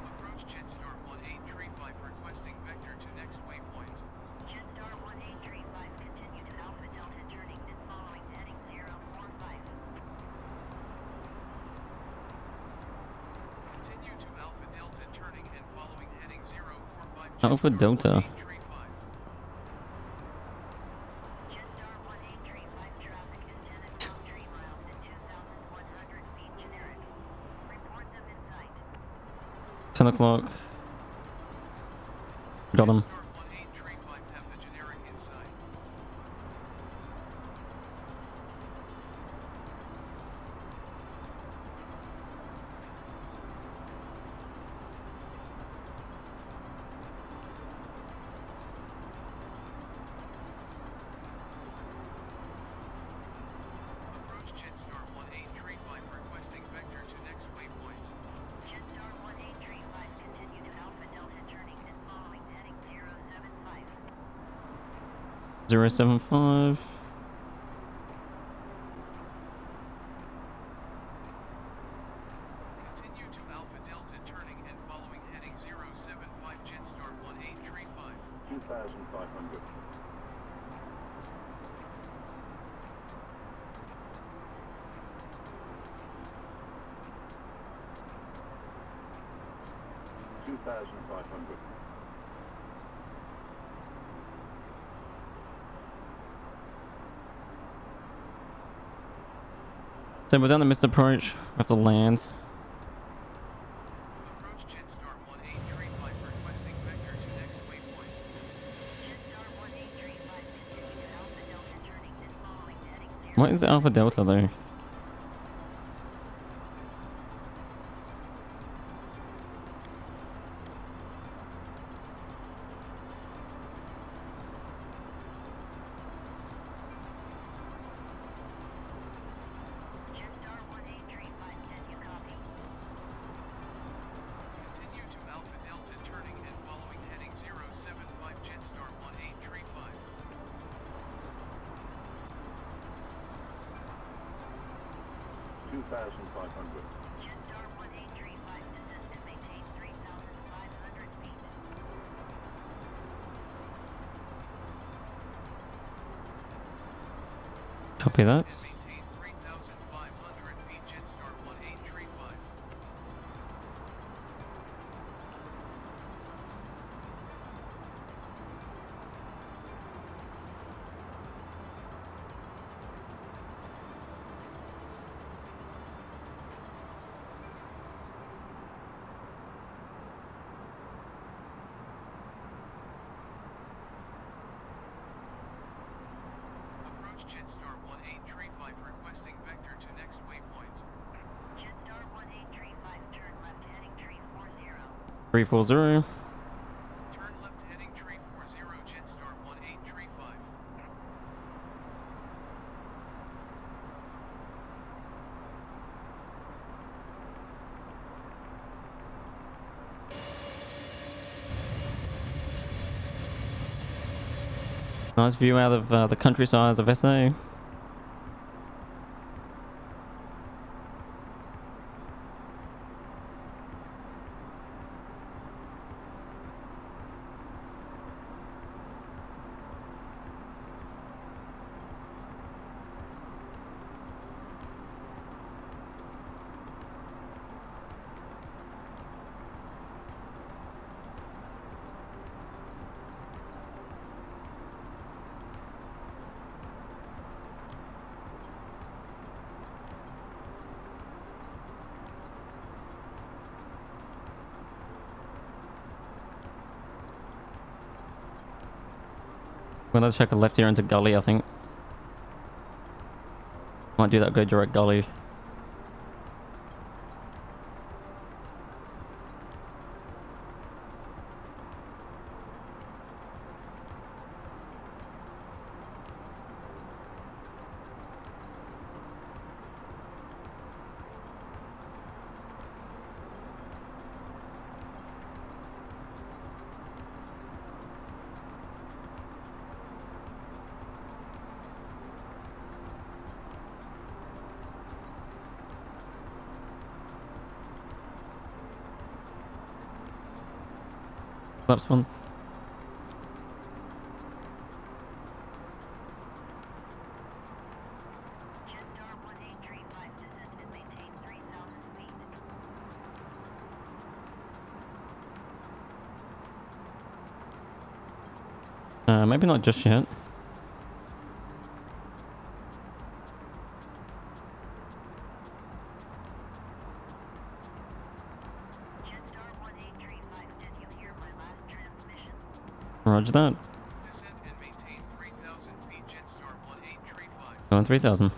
Approach Jetstar 1835 requesting vector to next waypoint.
Jetstar 1835, continue to Alpha Delta turning and following heading 045.
Continue to Alpha Delta turning and following heading 045
Alpha
Jetstar
Delta.
1835.
Jetstar 1835, traffic is 10 o'clock 3 miles and 2,100 feet generic. Report them in sight.
10 o'clock. Got him.
Jetstar 1835 have the generic inside. Approach Jetstar 1835 requesting vector to next waypoint.
Jetstar 1835,
075.
Continue to Alpha Delta turning and following heading 075 Jetstar 1835.
2,500. 2,500.
So we're down the missed approach. We have to land.
Approach Jetstar 1835 requesting vector to next waypoint.
Jetstar 1835, continue to Alpha Delta turning and following heading 0.
What is Alpha Delta though?
Jetstar 1835, can you copy?
Continue to Alpha Delta turning and following heading 075 Jetstar 1835.
2,500.
Jetstar 1835, descend and maintain 3,500 feet.
Copy that.
And maintain 3,500 feet Jetstar 1835. Approach Jetstar 1835 requesting vector to next waypoint.
Jetstar 1835, turn left heading tree 40.
340.
Turn left heading tree 40 Jetstar 1835.
Nice view out of the countryside of SA. Well, let's check a left here into gully, I think. Might do that, go direct gully. Flaps one.
Jetstar 1835, descend and maintain 3,000 feet.
Maybe not just yet.
Jetstar 1835, did you hear my last transmission?
Roger that.
Descend and maintain 3,000 feet Jetstar 1835.
Going 3,000.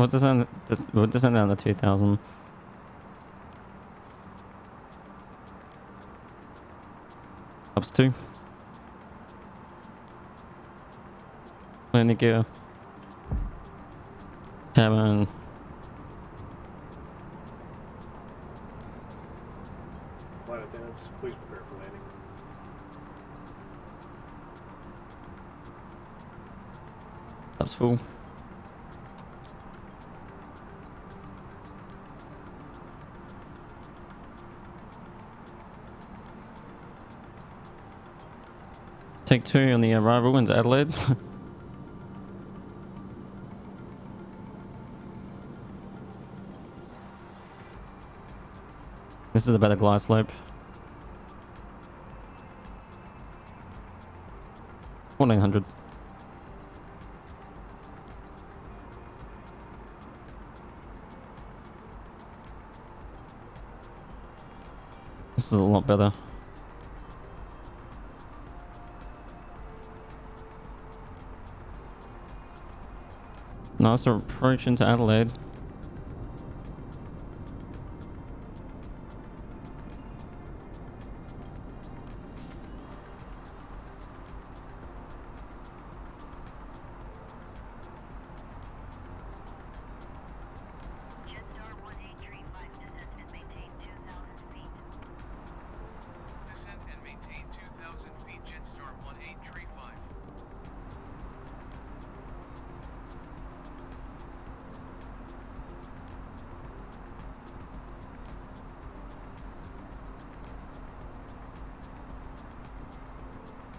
We'll descend down to 2000. Ups 2. Landing gear. Cabin.
Flight attendants, please prepare for landing.
Ups full. Take 2 on the arrival into Adelaide. This is a better glide slope. 1400. This is a lot better. Nice approach into Adelaide.
Jetstar 1835, descend and maintain 2,000 feet.
Descend and maintain 2,000 feet. Jetstar 1835.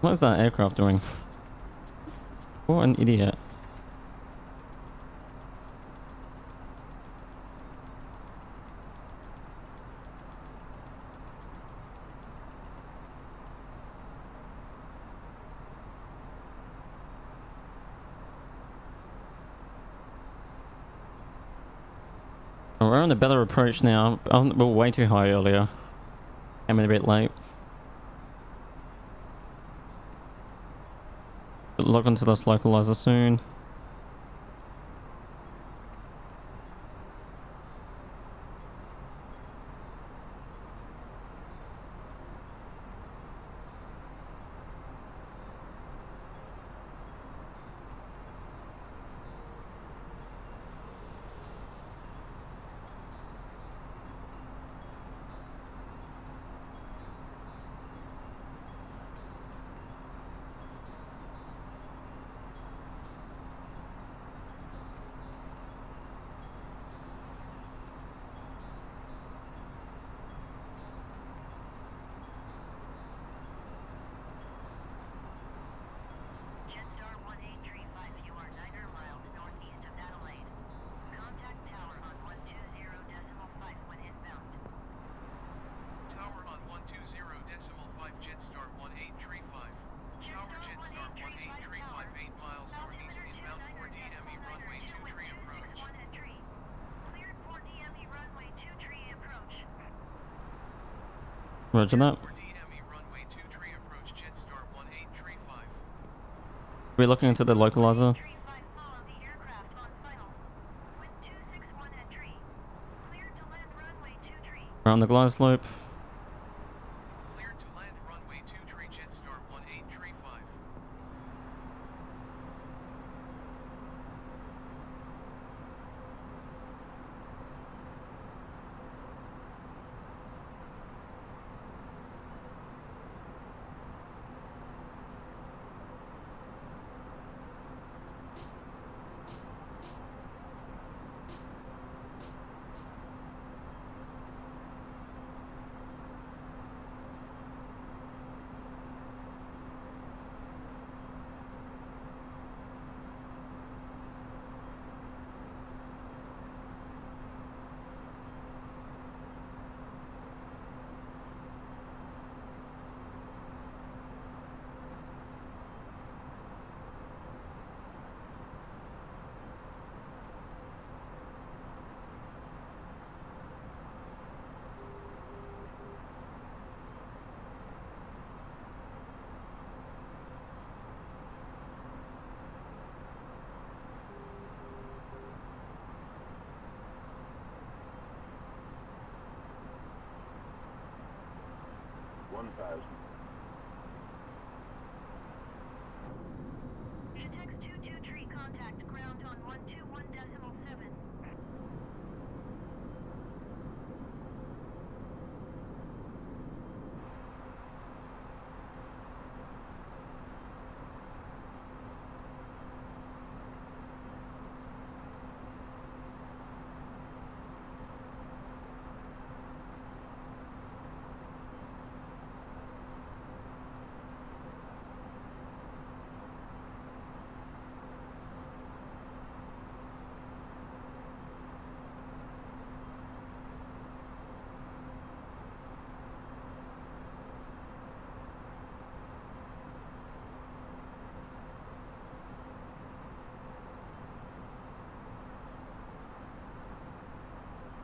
What is that aircraft doing? What an idiot. Oh, we're on a better approach now. We're way too high earlier. Came in a bit late. Log onto this localizer soon.
Jetstar 1835, you are 9 miles northeast of Adelaide. Contact tower on 120.5 when inbound.
Tower on 120.5. Jetstar 1835. Tower Jetstar 1835, 8 miles northeast inbound 4DME runway 2 tree approach.
Cleared 4DME runway 2 tree approach.
Roger that.
4DME runway 2 tree approach. Jetstar 1835.
We're looking into the localizer.
Tree 5, follow the aircraft on final. Wind 261 at tree. Cleared to land runway 2 tree.
We're on the glide slope.
Cleared to land runway 2 tree. Jetstar 1835.
1000.
Shatex 22 tree contact ground on 121.7.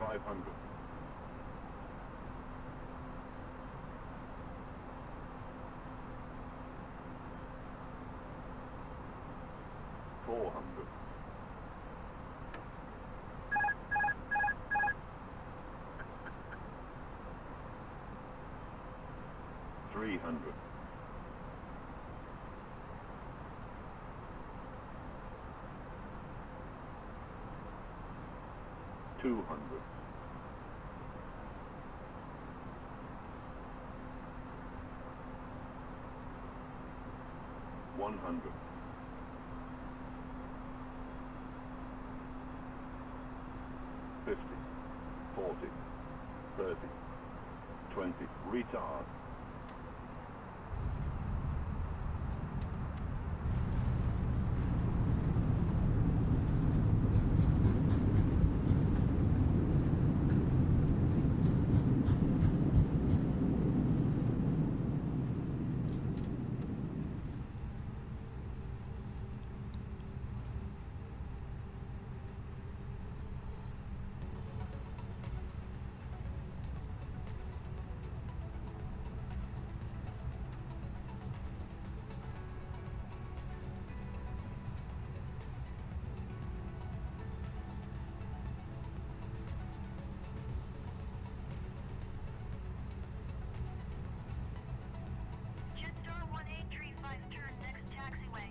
500. 400. 300. 200. 100. 50. 40. 30. 20. Retard.
Jetstar 1835 turn next taxiway.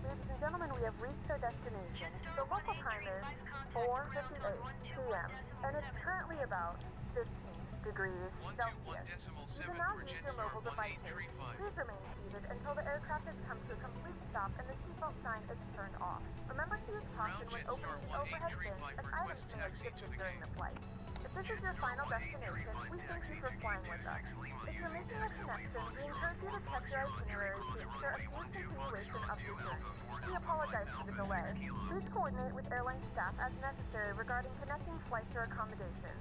Ladies and gentlemen, we have reached our destination. The local time is 4:58 p.m. and it's currently about 15 degrees Celsius. You
121.7
do not
for
use your
Jetstar
mobile devices.
1835.
Please remain seated until the aircraft has come to a complete stop and the seatbelt sign is turned off. Remember to use caution when
Jetstar
opening the overhead
1835
bins as
request
items may have
taxi to
shifted
the
during
gate.
the flight. If this is your final destination, we thank you for flying with us. If you're making a connection, we encourage you to check your itinerary to ensure a smooth continuation of your journey. We apologize for the delay. Please coordinate with airline staff as necessary regarding connecting flights or accommodations.